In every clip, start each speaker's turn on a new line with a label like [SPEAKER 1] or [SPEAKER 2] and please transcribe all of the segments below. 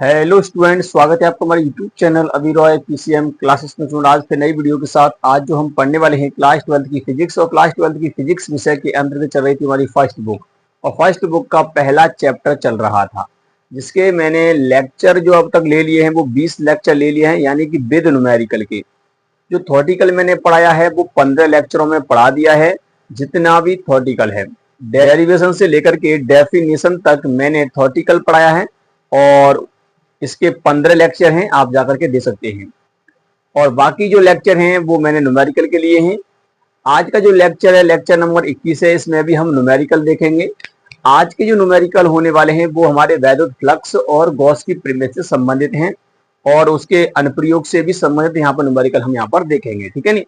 [SPEAKER 1] Hello student, स्वागत है आपका हमारे यूट्यूब चैनल अभी रॉय पीसीएम क्लासेस में। स्टूडेंट आज फिर नई वीडियो के साथ आज जो हम पढ़ने वाले हैं क्लास 12th की फिजिक्स। और क्लास 12th की फिजिक्स विषय के अंतर्गत चल रही थी हमारी फर्स्ट बुक, और फर्स्ट बुक का पहला चैप्टर चल रहा था, जिसके मैंने लेक्चर जो अब तक ले लिए हैं वो 20 लेक्चर ले लिए हैं, यानी कि विद न्यूमेरिकल के। जो थॉर्टिकल मैंने पढ़ाया है वो 15 लेक्चरों में पढ़ा दिया है। जितना भी थॉर्टिकल है, डेरिवेशन से लेकर के डेफिनेशन तक मैंने थॉर्टिकल पढ़ाया है, और इसके 15 लेक्चर हैं, आप जाकर के दे सकते हैं। और बाकी जो लेक्चर हैं वो मैंने न्यूमेरिकल के लिए हैं। आज का जो लेक्चर है लेक्चर नंबर 21 है, इसमें भी हम न्यूमेरिकल देखेंगे। आज के जो न्यूमेरिकल होने वाले हैं वो हमारे वैद्युत फ्लक्स और गॉस की प्रीमिस से संबंधित हैं, और उसके अनुप्रयोग से भी संबंधित यहाँ पर न्यूमेरिकल हम यहाँ पर देखेंगे, ठीक है नहीं।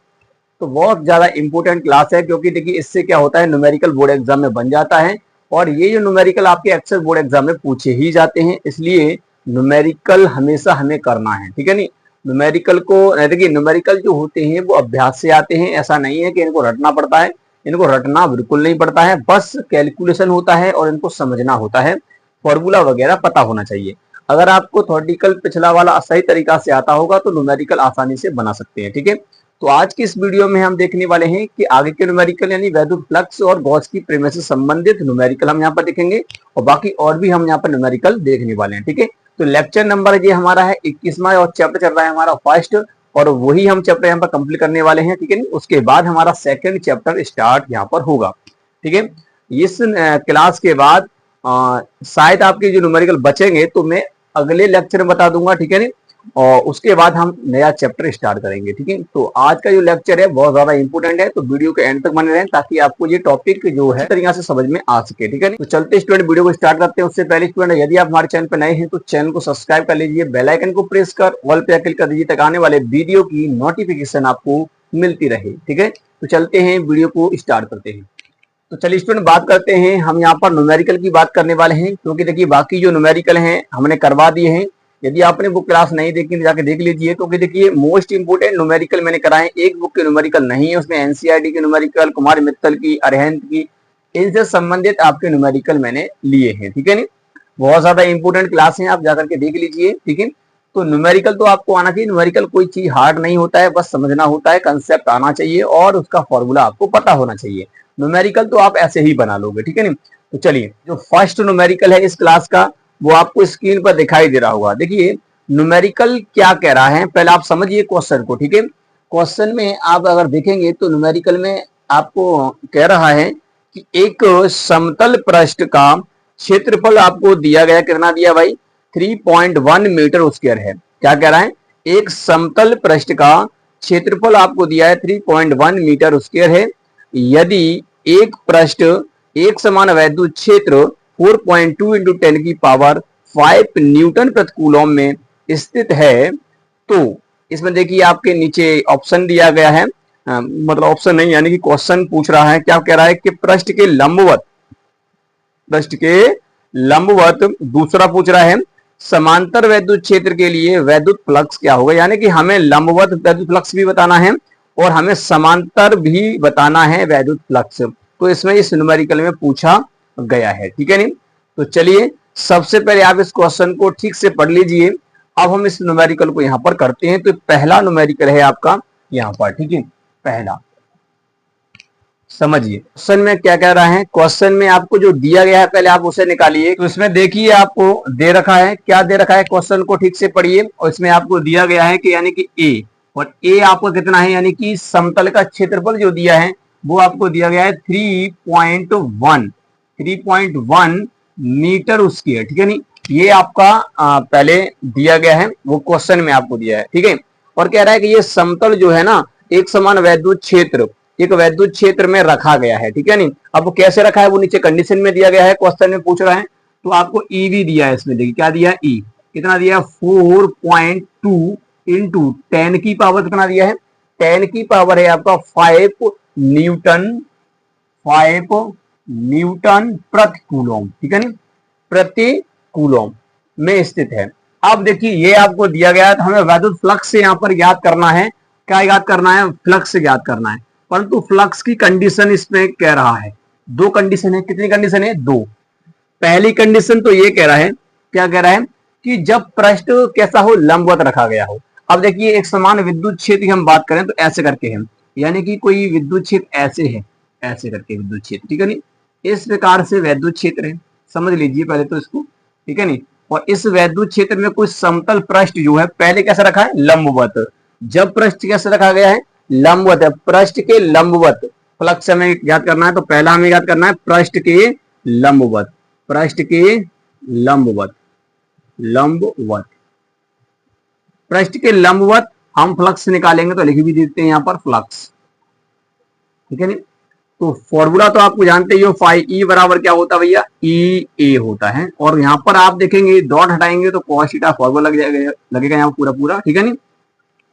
[SPEAKER 1] तो बहुत ज्यादा इंपॉर्टेंट क्लास है, क्योंकि देखिए इससे क्या होता है, न्यूमेरिकल बोर्ड एग्जाम में बन जाता है, और ये जो न्यूमेरिकल आपके अक्सर बोर्ड एग्जाम में पूछे ही जाते हैं, इसलिए न्यूमेरिकल हमेशा हमें करना है, ठीक है नहीं। न्यूमेरिकल को देखिए, न्यूमेरिकल जो होते हैं वो अभ्यास से आते हैं, ऐसा नहीं है कि इनको रटना पड़ता है। इनको रटना बिल्कुल नहीं पड़ता है, बस कैलकुलेशन होता है और इनको समझना होता है, फॉर्मूला वगैरह पता होना चाहिए। अगर आपको थॉर्टिकल पिछला वाला सही तरीका से आता होगा तो न्यूमेरिकल आसानी से बना सकते हैं, ठीक है। तो आज की इस वीडियो में हम देखने वाले हैं कि आगे के न्यूमेरिकल यानी वैद्युत फ्लक्स और गॉस की प्रीमिस से संबंधित न्यूमेरिकल हम यहाँ पर देखेंगे, और बाकी और भी हम यहाँ पर न्यूमेरिकल देखने वाले हैं, ठीक है। तो लेक्चर नंबर ये हमारा है 21वां, और चैप्टर चल रहा है हमारा फर्स्ट, और वही हम चैप्टर यहाँ पर कंप्लीट करने वाले हैं, ठीक है। उसके बाद हमारा सेकंड चैप्टर स्टार्ट यहाँ पर होगा, ठीक है। इस क्लास के बाद शायद आपके जो न्यूमेरिकल बचेंगे तो मैं अगले लेक्चर में बता दूंगा, ठीक है नहीं। और उसके बाद हम नया चैप्टर स्टार्ट करेंगे, ठीक है। तो आज का जो लेक्चर है बहुत ज्यादा इंपॉर्टेंट है, तो वीडियो के एंड तक बने रहें ताकि आपको ये टॉपिक जो है तरीके से समझ में आ सके, ठीक है। तो चलते स्टूडेंट वीडियो को स्टार्ट करते हैं। उससे पहले स्टूडेंट यदि आप हमारे चैनल पर नए हैं तो चैनल को सब्सक्राइब कर लीजिए, बेल आइकन को प्रेस कर ऑल पे क्लिक कर दीजिए ताकि आने वाले वीडियो की नोटिफिकेशन आपको मिलती रहे, ठीक है। तो चलते हैं वीडियो को स्टार्ट करते हैं। तो चलिए स्टूडेंट बात करते हैं, हम यहाँ पर न्यूमेरिकल की बात करने वाले हैं, क्योंकि देखिए बाकी जो न्यूमेरिकल हैं हमने करवा दिए हैं। यदि आपने वो क्लास नहीं देखी तो जाके देख लीजिए, क्योंकि देखिए मोस्ट इंपोर्टेंट न्यूमेरिकल मैंने कराए, एक बुक के न्यूमेरिकल नहीं है, उसमें एनसीईआरटी के न्यूमेरिकल, कुमार मित्तल की, अरिहंत की, इनसे संबंधित आपके न्यूमेरिकल मैंने लिए हैं, ठीक है नहीं। बहुत ज्यादा इंपोर्टेंट क्लास है, आप जाकर के देख लीजिए, ठीक है। तो न्यूमेरिकल तो आपको आना चाहिए, न्यूमेरिकल कोई चीज हार्ड नहीं होता है, बस समझना होता है, कंसेप्ट आना चाहिए और उसका फॉर्मूला आपको पता होना चाहिए। न्यूमेरिकल तो आप ऐसे ही बना लोगे, ठीक है नहीं। तो चलिए जो फर्स्ट न्यूमेरिकल है इस क्लास का वो आपको स्क्रीन पर दिखाई दे रहा होगा। देखिए न्यूमेरिकल क्या कह रहा है, पहले आप समझिए क्वेश्चन को, ठीक है। क्वेश्चन में आप अगर देखेंगे तो न्यूमेरिकल में आपको कह रहा है कि एक समतल पृष्ठ का क्षेत्रफल आपको दिया गया, कितना दिया भाई, 3.1 मीटर स्क्वायर है। क्या कह रहा है, एक समतल पृष्ठ का क्षेत्रफल आपको दिया है 3.1 मीटर स्क्वायर है। यदि एक पृष्ठ एक समान वैद्युत क्षेत्र 4.2 इंटू 10 की पावर 5 न्यूटन प्रति कूलम में स्थित है, तो इसमें देखिए आपके नीचे ऑप्शन दिया गया है, मतलब ऑप्शन नहीं यानी कि क्वेश्चन पूछ रहा है, क्या कह रहा है कि पृष्ठ के लंबवत दूसरा पूछ रहा है समांतर वैद्युत क्षेत्र के लिए वैद्युत फ्लक्स क्या होगा, यानी कि हमें लंबवत वैद्युत फ्लक्स भी बताना है और हमें समांतर भी बताना है वैद्युत फ्लक्स। तो इसमें इस न्यूमेरिकल में पूछा गया है, ठीक है नहीं। तो चलिए सबसे पहले आप इस क्वेश्चन को ठीक से पढ़ लीजिए, अब हम इस न्यूमेरिकल को यहां पर करते हैं। तो पहला न्यूमेरिकल है आपका यहां पर, ठीक है। पहला समझिए क्वेश्चन में क्या कह रहा है, क्वेश्चन में आपको जो दिया गया है पहले आप उसे निकालिए। तो इसमें देखिए आपको दे रखा है, क्या दे रखा है, क्वेश्चन को ठीक से पढ़िए। और इसमें आपको दिया गया है कि यानी कि ए, और ए आपको कितना है, यानी कि समतल का क्षेत्रफल जो दिया है वो आपको दिया गया है 3.1 मीटर स्क्वायर, ठीक है नहीं। ये आपका पहले दिया गया है, वो क्वेश्चन में आपको दिया है, ठीक है। और कह रहा है कि ये समतल जो है ना एक समान वैद्युत क्षेत्र, एक वैद्युत क्षेत्र में रखा गया है, ठीक है नहीं। अब वो कैसे रखा है वो नीचे कंडीशन में दिया गया है, क्वेश्चन में पूछ रहा है। तो आपको ई भी दिया है, इसमें देखिए क्या दिया है, ई कितना दिया है, 4.2 इंटू 10 की पावर कितना दिया है, 10 की पावर है आपका 5 न्यूटन प्रति कूलम, ठीक है नहीं, प्रति कूलम में स्थित है। अब देखिए ये आपको दिया गया है, तो हमें वैद्युत फ्लक्स से यहां पर याद करना है, क्या याद करना है, फ्लक्स से याद करना है। परंतु फ्लक्स की कंडीशन इसमें कह रहा है, दो कंडीशन है, कितनी कंडीशन है, दो। पहली कंडीशन तो ये कह रहा है, क्या कह रहा है कि जब पृष्ठ कैसा हो, लंबवत रखा गया हो। अब देखिए एक समान विद्युत क्षेत्र की हम बात करें तो ऐसे करके है, यानी कि कोई विद्युत क्षेत्र ऐसे है, ऐसे करके विद्युत क्षेत्र, ठीक है नहीं, इस प्रकार से विद्युत क्षेत्र है, समझ लीजिए पहले तो इसको, ठीक है नहीं। और इस विद्युत क्षेत्र में कोई समतल पृष्ठ जो है पहले कैसा रखा है, लंबवत। जब पृष्ठ कैसे रखा गया है, लंबवत है, पृष्ठ के लंबवत फ्लक्स हमें याद करना है, तो पहला हमें याद करना है पृष्ठ के लंबवत, पृष्ठ के लंबवत, लंबवत, पृष्ठ के लंबवत हम फ्लक्स निकालेंगे तो लिख भी देते हैं यहां पर फ्लक्स, ठीक है नहीं। तो फॉर्मूला तो आपको जानते ही हो, फाई ई बराबर क्या होता है भैया, ई ए होता है। और यहां पर आप देखेंगे डॉट हटाएंगे तो कॉस थीटा फॉर्मूला लग जाएगा, लगेगा यहाँ पूरा पूरा, ठीक है नहीं,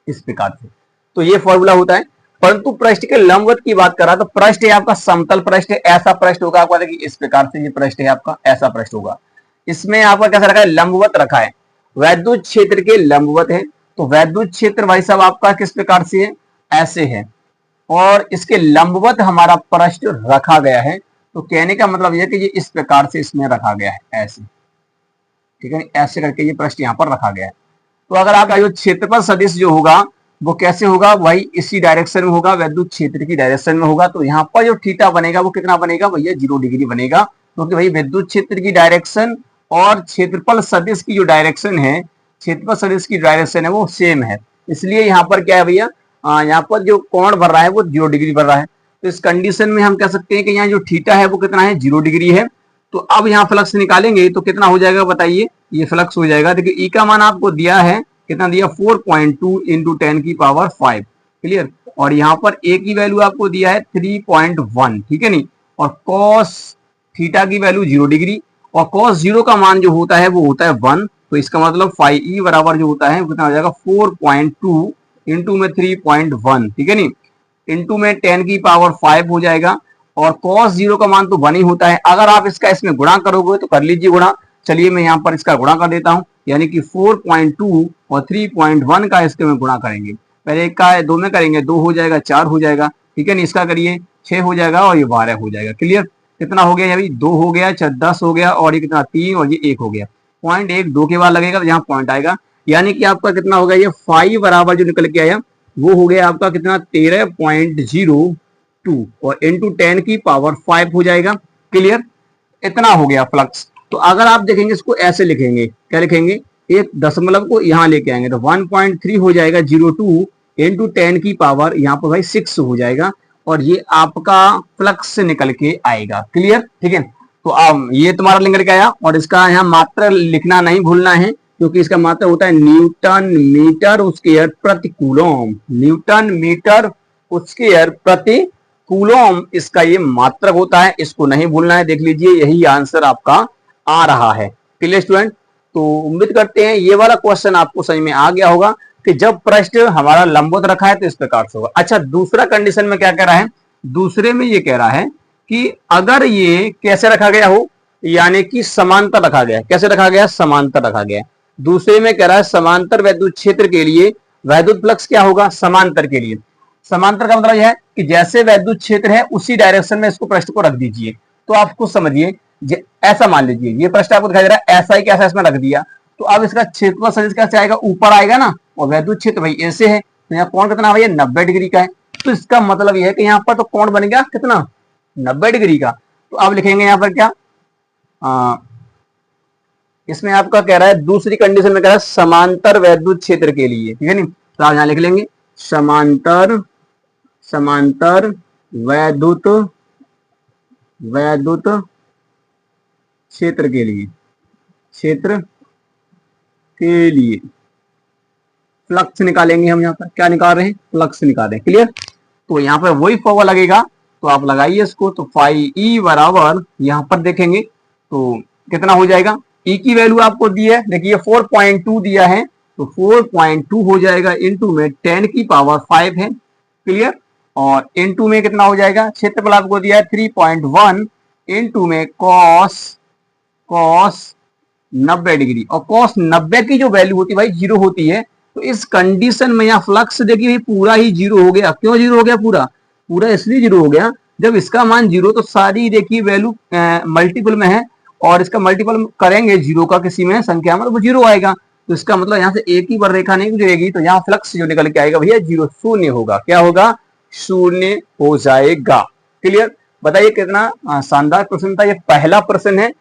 [SPEAKER 1] इस प्रकार से। तो ये फॉर्मूला होता है। परंतु पृष्ठ के लंबवत की बात करा तो पृष्ठ है आपका समतल पृष्ठ है, ऐसा पृष्ठ होगा आपका, देखिए इस प्रकार से ये पृष्ठ है आपका, ऐसा पृष्ठ होगा। इसमें आपका कैसा रखा है, लंबवत रखा है, वैद्युत क्षेत्र के लंबवत है। तो वैद्युत क्षेत्र भाई साहब आपका किस प्रकार से है, ऐसे है, और इसके लंबवत हमारा पृष्ठ रखा गया है। तो कहने का मतलब यह कि ये इस प्रकार से इसमें रखा गया है, ऐसे, ठीक है, ऐसे करके ये पृष्ठ यहाँ पर रखा गया है। तो अगर आपका जो क्षेत्रफल सदिश जो होगा वो कैसे होगा, वही इसी डायरेक्शन में होगा, वैद्युत क्षेत्र की डायरेक्शन में होगा। तो यहाँ पर जो थीटा बनेगा वो कितना बनेगा भैया, 0 डिग्री बनेगा, क्योंकि भाई विद्युत क्षेत्र की डायरेक्शन और क्षेत्रफल सदिश की जो डायरेक्शन है, क्षेत्रफल सदिश की डायरेक्शन है वो सेम है। इसलिए यहाँ पर क्या है भैया, यहाँ पर जो कोण भर रहा है वो 0 डिग्री भर रहा है। तो इस कंडीशन में हम कह सकते हैं कि यहाँ जो थीटा है वो कितना है, 0 डिग्री है। तो अब यहाँ फ्लक्स निकालेंगे तो कितना हो जाएगा बताइए, ये फ्लक्स हो जाएगा, देखिए ई का मान आपको दिया है, कितना दिया, 4.2 इंटू 10 की पावर 5, क्लियर। और यहाँ पर ए की वैल्यू आपको दिया है 3.1, ठीक है नहीं। और कॉस थीटा की वैल्यू 0 डिग्री, और कॉस 0 का मान जो होता है वो होता है 1। तो इसका मतलब फाई ई बराबर जो होता है वो कितना हो जाएगा, 4.2 इंटू में 3.1, ठीक है नहीं, इंटू में 10 की पावर 5 हो जाएगा। और cos 0 का मान तो 1 ही होता है। अगर आप इसका इसमें गुणा करोगे तो कर लीजिए गुणा, चलिए मैं यहाँ पर इसका गुणा कर देता हूँ, यानी कि 4.2 और 3.1 का इसके में गुणा करेंगे, पहले एक का 2 में करेंगे, 2 हो जाएगा, 4 हो जाएगा, ठीक है नहीं, इसका करिए 6 हो जाएगा और ये 12 हो जाएगा, क्लियर। कितना हो गया, अभी 2 हो गया, 10 हो गया, और ये कितना 3 और ये 1 हो गया, पॉइंट 1 2 के बाद लगेगा तो यहाँ पॉइंट आएगा, यानी कि आपका कितना हो गया, ये 5 बराबर जो निकल के आया वो हो गया आपका कितना, 13.02 और इंटू 10 की पावर 5 हो जाएगा, क्लियर। इतना हो गया फ्लक्स। तो अगर आप देखेंगे इसको ऐसे लिखेंगे, क्या लिखेंगे, एक दशमलव को यहाँ लेके आएंगे तो 1.3 हो जाएगा, 02 इंटू 10 की पावर यहाँ पर भाई 6 हो जाएगा, और ये आपका फ्लक्स से निकल के आएगा, क्लियर, ठीक है। तो अब ये तुम्हारा लिंक करके आया, और इसका यहाँ मात्रा लिखना नहीं भूलना है, क्योंकि इसका मात्रा होता है न्यूटन मीटर स्क्वायर प्रति कूलम, न्यूटन मीटर स्क्वायर प्रति कूलम इसका ये मात्रक होता है, इसको नहीं भूलना है। देख लीजिए यही आंसर आपका आ रहा है, क्लियर स्टूडेंट। तो उम्मीद करते हैं ये वाला क्वेश्चन आपको समझ में आ गया होगा कि जब पृष्ठ हमारा लंबवत रखा है तो इस प्रकार से होगा। अच्छा, दूसरा कंडीशन में क्या कह रहा है, दूसरे में ये कह रहा है कि अगर ये कैसे रखा गया हो, यानी कि समांतर रखा गया, कैसे रखा गया, समांतर रखा गया। दूसरे में कह रहा है समांतर वैद्युत क्षेत्र के लिए वैद्युत फ्लक्स क्या होगा, समांतर के लिए। समांतर का मतलब यह है कि जैसे वैद्युत क्षेत्र है उसी डायरेक्शन में इसको पृष्ठ को रख दीजिए। तो आप खुद समझिए, ऐसा मान लीजिए ये पृष्ठ आपको दिखाई दे रहा है, ऐसा ही कैसा इसमें रख दिया, तो अब इसका क्षेत्रफल सदिश कैसे आएगा, ऊपर आएगा ना, और वैद्युत क्षेत्र भाई ऐसे है, तो यहाँ कोण कितना भैया 90 डिग्री का है। तो इसका मतलब यह है कि यहाँ पर तो कोण बनेगा कितना, 90 डिग्री का। तो अब लिखेंगे यहाँ पर क्या, इसमें आपका कह रहा है दूसरी कंडीशन में कह रहा है समांतर वैद्युत क्षेत्र के लिए, ठीक है नहीं। तो आप यहां लिख लेंगे समांतर, समांतर वैद्युत, वैद्युत क्षेत्र के लिए, क्षेत्र के लिए फ्लक्स निकालेंगे हम। यहाँ पर क्या निकाल रहे हैं, फ्लक्स निकाल रहे हैं, क्लियर। तो यहाँ पर वही फॉर्मूला लगेगा, तो आप लगाइए इसको। तो फाई ई बराबर यहाँ पर देखेंगे तो कितना हो जाएगा, ई की वैल्यू आपको दी है, देखिए 4.2 दिया है, तो 4.2 हो जाएगा, इंटू में 10 की पावर 5 है, क्लियर। और इंटू में कितना हो जाएगा, क्षेत्रफल आपको दिया है 3.1 इंटू में कॉस 90 डिग्री, और कॉस 90 की जो वैल्यू होती है भाई 0 होती है। तो इस कंडीशन में यहाँ फ्लक्स देखिए पूरा ही 0 हो गया। क्यों 0 हो गया, पूरा इसलिए 0 हो गया, जब इसका मान 0 तो सारी देखिए वैल्यू मल्टीपल में है, और इसका मल्टीपल करेंगे जीरो का किसी में संख्या में तो वो जीरो आएगा। तो इसका मतलब यहाँ से एक ही बार रेखा नहीं गुजरेगी, तो यहाँ फ्लक्स जो निकल के आएगा भैया जीरो, शून्य होगा। क्या होगा? शून्य हो जाएगा। क्लियर? बताइए कितना शानदार प्रश्न था। ये पहला प्रश्न है।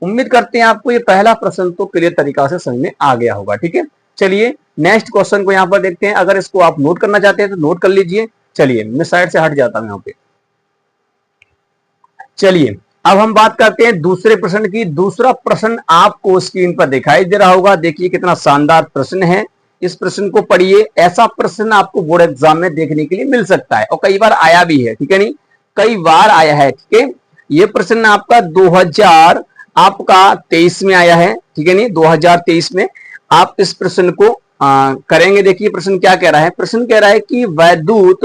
[SPEAKER 1] उम्मीद करते हैं आपको ये पहला प्रश्न तो क्लियर तरीका से समझ में आ गया होगा। ठीक है, चलिए नेक्स्ट क्वेश्चन को यहाँ पर देखते हैं। अगर इसको आप नोट करना चाहते हैं तो नोट कर लीजिए। चलिए मैं साइड से हट जाता हूं यहाँ पे। चलिए अब हम बात करते हैं दूसरे प्रश्न की। दूसरा प्रश्न आपको स्क्रीन पर दिखाई दे रहा होगा। देखिए कितना शानदार प्रश्न है। इस प्रश्न को पढ़िए। ऐसा प्रश्न आपको बोर्ड एग्जाम में देखने के लिए मिल सकता है और कई बार आया भी है। ठीक है, नहीं कई बार आया है। ठीक है, ये प्रश्न आपका 2023 में आया है। ठीक है, नहीं 2023 में आप इस प्रश्न को करेंगे। देखिए प्रश्न क्या कह रहा है। प्रश्न कह रहा है कि वैद्युत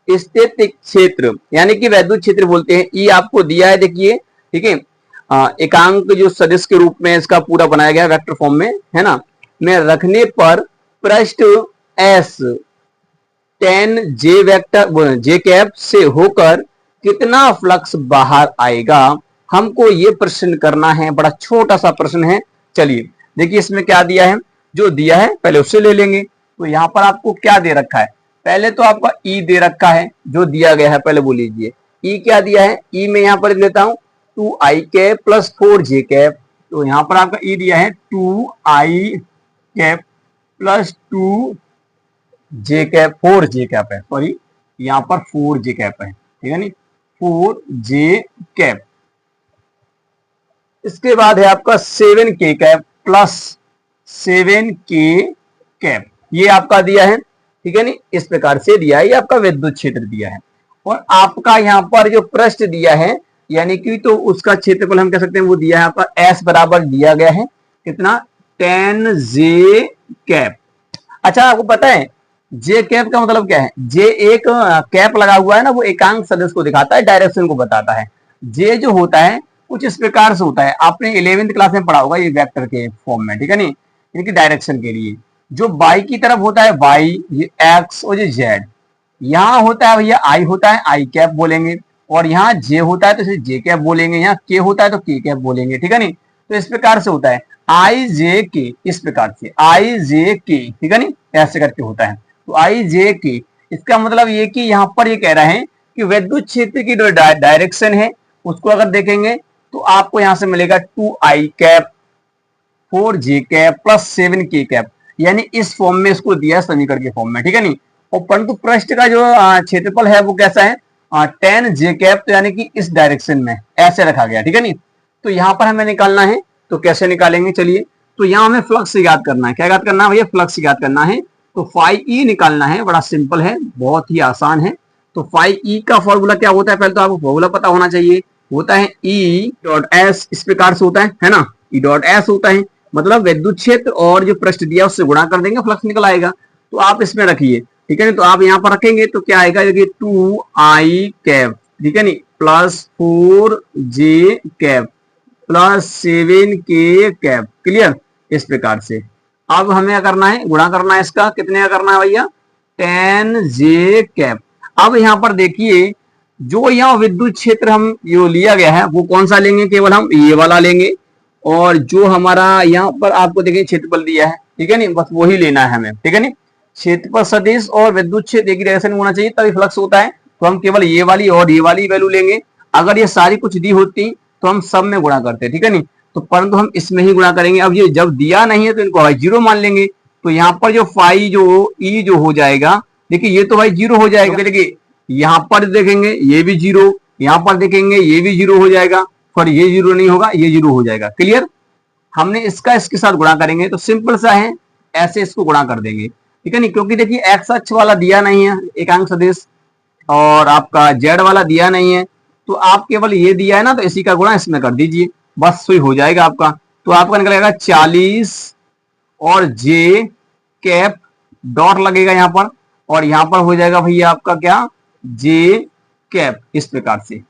[SPEAKER 1] स्थितिक क्षेत्र, यानी कि वैद्युत क्षेत्र बोलते हैं, ये आपको दिया है। देखिए ठीक है, एकांक जो सदिश के रूप में इसका पूरा बनाया गया वेक्टर फॉर्म में, है ना, में रखने पर पृष्ठ S tan j vector j cap से होकर कितना फ्लक्स बाहर आएगा, हमको ये प्रश्न करना है। बड़ा छोटा सा प्रश्न है। चलिए देखिए इसमें क्या दिया है। जो दिया है पहले उससे ले लेंगे। तो यहाँ पर आपको क्या दे रखा है। पहले तो आपका ई दे रखा है जो दिया गया है, पहले बोल लीजिए ई क्या दिया है। ई में यहाँ पर लेता हूं 2i cap plus 4j cap. तो यहाँ पर आपका ई दिया है 2i cap plus 2j cap, 4j cap है, सॉरी यहाँ पर 4j कैप है। ठीक है नहीं, 4j कैप। इसके बाद है आपका 7k cap plus 7k cap, ये आपका दिया है। ठीक है नहीं, इस प्रकार से दिया है। ये आपका विद्युत क्षेत्र दिया है। और आपका यहाँ पर जो पृष्ठ दिया है, यानी कि तो उसका क्षेत्रफल हम कह सकते हैं वो दिया है आपका एस बराबर दिया गया है कितना, tan j कैप। अच्छा आपको पता है जे कैप का मतलब क्या है। जे एक कैप लगा हुआ है ना, वो एकांक सदिश को दिखाता है, डायरेक्शन को बताता है। जे जो होता है कुछ इस प्रकार से होता है। आपने 11वीं क्लास में पढ़ा होगा ये वेक्टर के फॉर्म में। ठीक है नहीं, इनकी डायरेक्शन के लिए जो बाई की तरफ होता है वाई, ये एक्स और ये जेड। यहाँ होता है भैया आई होता है, आई कैप बोलेंगे। और यहाँ जे होता है तो इसे जे कैप बोलेंगे। यहाँ के होता है तो के कैप बोलेंगे। ठीक है नहीं, तो इस प्रकार से होता है आई जे के, इस प्रकार से आई जे के। ठीक है नहीं, ऐसे करके होता है। तो आई जे के, इसका मतलब ये कि यहाँ पर ये कह रहे हैं कि विद्युत क्षेत्र की जो डायरेक्शन है उसको अगर देखेंगे तो आपको यहाँ से मिलेगा 2i cap 4j cap plus 7k cap, यानी इस फॉर्म में इसको दिया है समीकरण के फॉर्म में। ठीक है नहीं, और परंतु पृष्ठ का जो क्षेत्रफल है वो कैसा है, tan j कैप, तो यानी कि इस डायरेक्शन में ऐसे रखा गया। ठीक है नहीं, तो यहाँ पर हमें निकालना है। तो कैसे निकालेंगे, चलिए। तो यहाँ हमें फ्लक्स याद करना है। क्या याद करना है भैया, फ्लक्स याद करना है। तो फाई ई निकालना है। बड़ा सिंपल है, बहुत ही आसान है। तो फाई ई का फॉर्मूला क्या होता है, पहले तो आपको फॉर्मूला पता होना चाहिए। होता है ई डॉट एस, इस प्रकार से होता है ना, ई डॉट एस होता है। मतलब विद्युत क्षेत्र और जो पृष्ठ दिया उससे गुणा कर देंगे, फ्लक्स निकल आएगा। तो आप इसमें रखिए। ठीक है नहीं, तो आप यहाँ पर रखेंगे तो क्या आएगा, 2i कैप, ठीक है नहीं, plus 4j cap plus 7k cap. Clear, इस प्रकार से। अब हमें क्या करना है, गुणा करना है इसका। कितने का करना है भैया, tan j कैप। अब यहाँ पर देखिए जो यहाँ विद्युत क्षेत्र हम जो लिया गया है वो कौन सा लेंगे, केवल हम ये वाला लेंगे। और जो हमारा यहाँ पर आपको देखिए क्षेत्रफल दिया है, ठीक है नहीं, बस वही लेना है हमें। ठीक है नहीं, क्षेत्रफल सदिश और विद्युत क्षेत्र एक ही डायरेक्शन में होना चाहिए तभी फ्लक्स होता है। तो हम केवल ये वाली और ये वाली वैल्यू लेंगे। अगर ये सारी कुछ दी होती तो हम सब में गुणा करते। ठीक है नहीं, तो परंतु हम इसमें ही गुणा करेंगे। अब ये जब दिया नहीं है तो इनको भाई जीरो मान लेंगे। तो यहाँ पर जो फाई जो ई जो हो जाएगा, देखिए ये तो भाई जीरो हो जाएगा। देखिए यहाँ पर देखेंगे ये भी जीरो, यहाँ पर देखेंगे ये भी जीरो हो जाएगा, और ये जीरो नहीं होगा, ये जीरो हो जाएगा। क्लियर, हमने इसका इसके साथ गुणा करेंगे तो सिंपल सा है, ऐसे इसको गुणा कर देंगे। ठीक है नहीं, क्योंकि देखिए एक्स अक्ष वाला दिया नहीं है एकांक सदिश, और आपका जेड वाला दिया नहीं है। तो आप केवल ये दिया है ना, तो इसी का गुणा इसमें कर दीजिए, बस सही हो जाएगा आपका। तो आपका निकलेगा 40 और जे कैप डॉट लगेगा यहाँ पर, और यहाँ पर हो जाएगा भैया आपका क्या, जे कैप। इस प्रकार से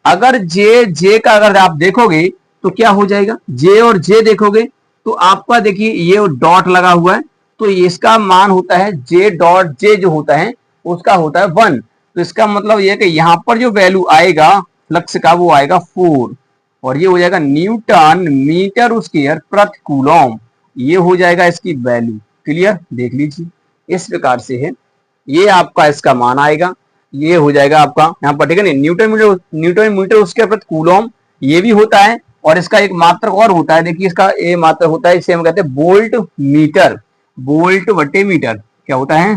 [SPEAKER 1] अगर जे का अगर आप देखोगे तो क्या हो जाएगा, जे और जे देखोगे तो आपका देखिए ये डॉट लगा हुआ है, तो इसका मान होता है जे डॉट जे जो होता है उसका होता है 1। तो इसका मतलब ये कि यहाँ पर जो वैल्यू आएगा फ्लक्स का वो आएगा 4। और ये हो जाएगा न्यूटन मीटर स्क्वायर प्रति कूलम, ये हो जाएगा इसकी वैल्यू। क्लियर, देख लीजिए इस प्रकार से है, ये आपका इसका मान आएगा, ये हो जाएगा आपका यहाँ पर, ठीक है नहीं, न्यूटन मीटर स्क्वायर प्रति कूलम ये भी होता है, और इसका एक मात्रक और होता है, देखिए इसका ये मात्रक होता है, इसे हम कहते हैं वोल्ट मीटर, वोल्ट वटे मीटर, क्या होता है,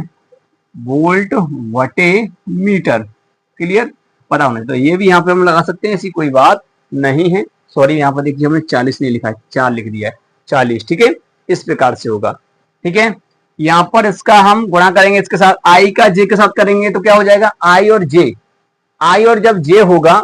[SPEAKER 1] वोल्ट वटे मीटर। क्लियर, पता होना, तो ये भी यहाँ पे हम लगा सकते हैं, ऐसी कोई बात नहीं है। सॉरी, यहाँ पर देखिए हमने 40 नहीं लिखा है, 4 लिख दिया है, 40, ठीक है, इस प्रकार से होगा। ठीक है, यहाँ पर इसका हम गुणा करेंगे इसके साथ, आई का जे के साथ करेंगे तो क्या हो जाएगा, आई और जे, आई और जब जे होगा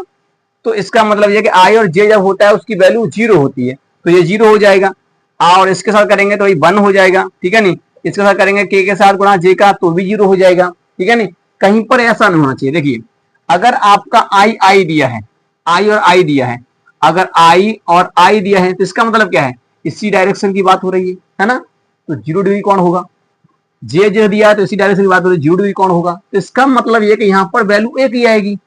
[SPEAKER 1] तो इसका मतलब ये कि आई और जे जब होता है उसकी वैल्यू 0 होती है, तो ये 0 हो जाएगा। और इसके साथ करेंगे तो ये 1 हो जाएगा, ठीक है नहीं, इसके साथ करेंगे के साथ गुणा जे का तो भी 0 हो जाएगा, ठीक है नहीं। कहीं पर ऐसा नहीं होना चाहिए। देखिए अगर आपका आई दिया है, आई और आई दिया है, अगर आई और आई दिया है तो इसका मतलब क्या है, इसी डायरेक्शन की बात हो रही है ना, तो 0 डिग्री कौन होगा, जे जे दिया है तो इसी डायरेक्शन की बात हो रही है, 0 डिग्री कौन होगा, तो इसका मतलब ये कि यहाँ पर वैल्यू एक ही आएगी,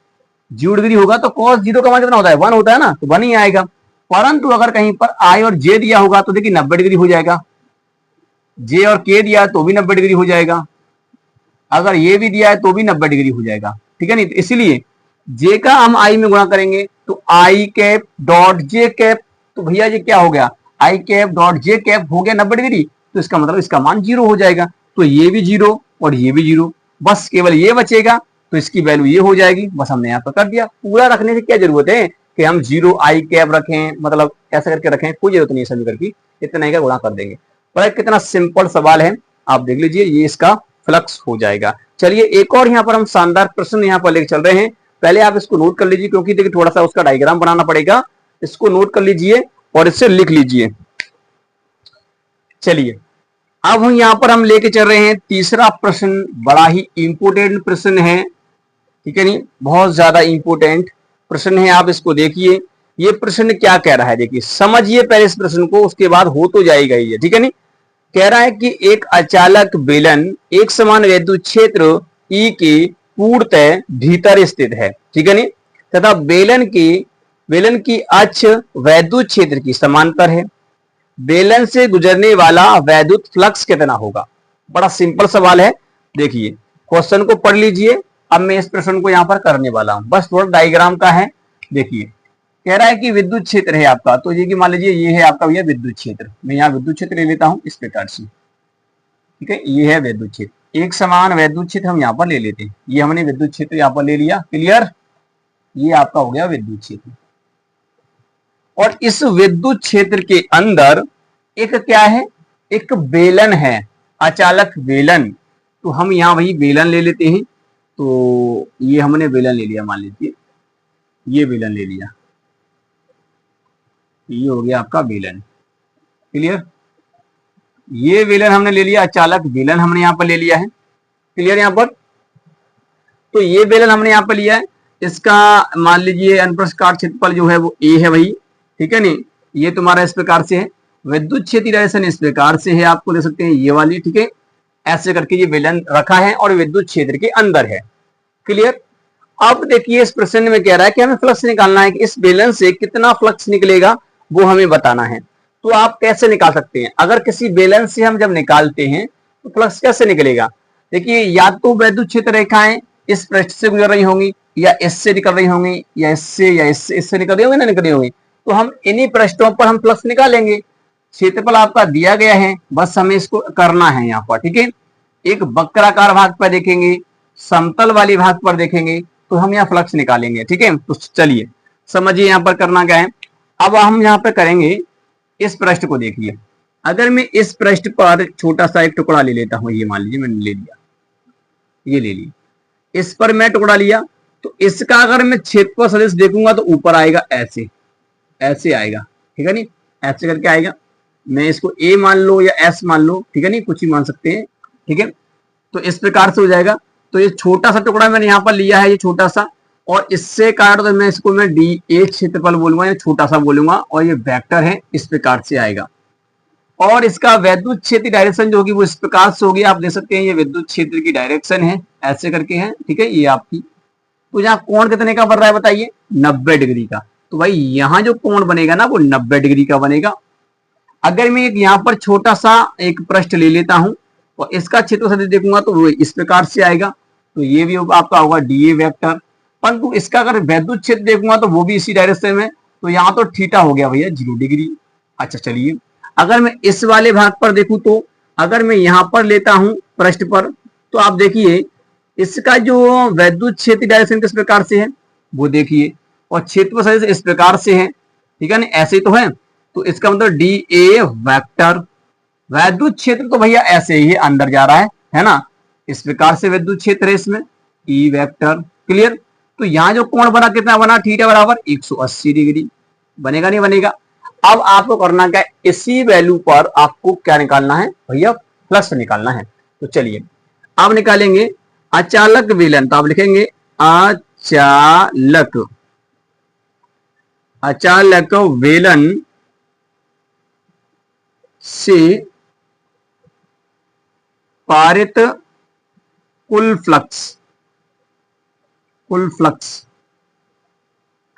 [SPEAKER 1] 0 डिग्री होगा तो cos 0 का मान कितना होता है, 1 होता है ना, तो 1 ही आएगा। परंतु अगर कहीं पर आई और जे दिया होगा तो देखिए 90 डिग्री हो जाएगा, जे और के दिया है तो भी 90 डिग्री हो जाएगा, अगर ये भी दिया है तो भी 90 डिग्री हो जाएगा, ठीक है नहीं। तो इसलिए जे का हम आई में गुणा करेंगे तो आई कैप डॉट जे कैप, तो भैया ये क्या हो गया, आई कैप डॉट जे कैप हो गया 90 डिग्री, तो इसका मतलब इसका मान 0 हो जाएगा, तो ये भी 0 और ये भी 0, बस केवल ये बचेगा, तो इसकी वैल्यू ये हो जाएगी, बस हमने यहाँ पर कर दिया। पूरा रखने की क्या जरूरत है कि हम 0 आई कैप रखें, मतलब ऐसा करके रखें, कोई जरूरत नहीं है समीकरण की, इतना ही का गुणा कर देंगे। पर कितना सिंपल सवाल है, आप देख लीजिए, ये इसका फ्लक्स हो जाएगा। चलिए एक और यहाँ पर हम शानदार प्रश्न यहाँ पर लेकर चल रहे हैं, पहले आप इसको नोट कर लीजिए, क्योंकि देखिए थोड़ा सा उसका डायग्राम बनाना पड़ेगा, इसको नोट कर लीजिए और इससे लिख लीजिए। चलिए अब हम यहाँ पर हम लेके चल रहे हैं तीसरा प्रश्न, बड़ा ही इंपोर्टेंट प्रश्न है, ठीक है नहीं, बहुत ज्यादा इंपोर्टेंट प्रश्न है। आप इसको देखिए, ये प्रश्न क्या कह रहा है, देखिए समझिए पहले इस प्रश्न को, उसके बाद हो तो जाएगा ही, ठीक है नहीं। कह रहा है कि एक अचालक बेलन एक समान विद्युत क्षेत्र ई के पूर्णतः भीतर स्थित है, ठीक है नहीं, तथा बेलन की अक्ष वैद्युत क्षेत्र की समांतर है, बेलन से गुजरने वाला वैद्युत फ्लक्स कितना होगा। बड़ा सिंपल सवाल है, देखिए क्वेश्चन को पढ़ लीजिए, अब मैं इस प्रश्न को यहां पर करने वाला हूं, बस थोड़ा डायग्राम का है। देखिए कह रहा है कि विद्युत क्षेत्र है आपका, तो ये कि मान लीजिए ये है आपका भैया विद्युत क्षेत्र, मैं यहाँ विद्युत क्षेत्र ले लेता हूं इस प्रकार से, ठीक है, ये है विद्युत क्षेत्र, एक समान विद्युत क्षेत्र हम यहाँ पर ले लेते हैं, ये हमने विद्युत क्षेत्र यहाँ पर ले लिया। क्लियर, ये आपका हो गया विद्युत क्षेत्र, और इस विद्युत क्षेत्र के अंदर एक क्या है, एक बेलन है, अचालक बेलन, तो हम यहाँ वही बेलन ले लेते हैं, तो ये हमने बेलन ले लिया, मान लीजिए ये बेलन ले लिया, ये हो गया आपका बेलन। क्लियर, ये बेलन हमने ले लिया, अचालक बेलन हमने यहाँ पर ले लिया है। क्लियर, यहाँ पर तो ये बेलन हमने यहाँ पर लिया है, इसका मान लीजिए अनुप्रस्थ काट क्षेत्रफल जो है वो ए है वही, ठीक है नहीं, ये तुम्हारा इस प्रकार से है, विद्युत क्षेत्र डायरेक्शन इस प्रकार से है, आपको देख सकते हैं ये वाली, ठीक है, ऐसे करके ये बेलन रखा है और विद्युत क्षेत्र के अंदर है। क्लियर, अब देखिए इस प्रश्न में कह रहा है कि हमें फ्लक्स निकालना है कि इस बेलन से कितना फ्लक्स निकलेगा वो हमें बताना है। तो आप कैसे निकाल सकते हैं, अगर किसी बेलन से हम जब निकालते हैं तो फ्लक्स कैसे निकलेगा, देखिए या तो विद्युत क्षेत्र रेखाएं इस पृष्ठ से गुजर रही होंगी, या इससे निकल रही होंगी, या इससे या इससे निकल रही होंगी, ना निकल रही होंगी, तो हम इन्हीं पृष्ठों पर हम फ्लक्स निकालेंगे। क्षेत्रफल आपका दिया गया है, बस हमें इसको करना है यहाँ पर, ठीक है। एक वक्राकार भाग पर देखेंगे, समतल वाली भाग पर देखेंगे, तो हम यहाँ फ्लक्स निकालेंगे, ठीक है। तो चलिए समझिए यहाँ पर करना क्या है। अब हम यहाँ पर करेंगे, इस पृष्ठ को देखिए, अगर मैं इस पृष्ठ पर छोटा सा एक टुकड़ा ले लेता हूं, ये मान लीजिए मैंने ले लिया, ये ले लिया, इस पर मैं टुकड़ा लिया, तो इसका अगर मैं क्षेत्रफल सदिश देखूंगा तो ऊपर आएगा ऐसे, ऐसे आएगा, ठीक है नहीं, ऐसे करके आएगा। मैं इसको ए मान लो या एस मान लो, ठीक है नहीं, कुछ ही मान सकते हैं, ठीक है। तो इस प्रकार से हो जाएगा। तो ये छोटा सा टुकड़ा मैंने यहाँ पर लिया है, ये छोटा सा, और इससे काट तो मैं इसको मैं डी ए क्षेत्रफल बोलूंगा या छोटा सा बोलूंगा, और ये वेक्टर है, इस प्रकार से आएगा। और इसका विद्युत क्षेत्र डायरेक्शन जो होगी वो इस प्रकार से होगी, आप देख सकते हैं ये विद्युत क्षेत्र की डायरेक्शन है, ऐसे करके है, ठीक है, ये आपकी। तो यहाँ कोण कितने का बन रहा है बताइए, 90 डिग्री का। तो भाई यहाँ जो कोण बनेगा ना वो 90 डिग्री का बनेगा। अगर मैं एक यहाँ पर छोटा सा एक पृष्ठ ले लेता हूं और इसका क्षेत्र सदिश देखूंगा तो वो इस प्रकार से आएगा, तो ये भी आपका होगा डीए वेक्टर। परंतु इसका अगर वैद्युत क्षेत्र देखूंगा तो वो भी इसी डायरेक्शन में, तो यहाँ तो थीटा हो गया भैया 0 डिग्री। अच्छा चलिए, अगर मैं इस वाले भाग पर देखूं तो अगर मैं यहाँ पर लेता हूं पृष्ठ पर, तो आप देखिए इसका जो वैद्युत क्षेत्र डायरेक्शन किस प्रकार से है वो देखिए, और क्षेत्र सदिश इस प्रकार से है, ठीक है ना, ऐसे तो है। तो इसका मतलब डी ए वेक्टर, वैद्युत क्षेत्र तो भैया ऐसे ही अंदर जा रहा है ना, इस प्रकार से वैद्युत क्षेत्र है इसमें ई वेक्टर। क्लियर। तो यहाँ जो कोण बना कितना बना, थीटा बराबर 180 डिग्री। बनेगा नहीं बनेगा। अब आपको करना क्या है, इसी वैल्यू पर आपको क्या निकालना है भैया, प्लस निकालना है। तो चलिए अब निकालेंगे अचालक विलन, तो आप लिखेंगे अचालक विलन से पारित कुल फ्लक्स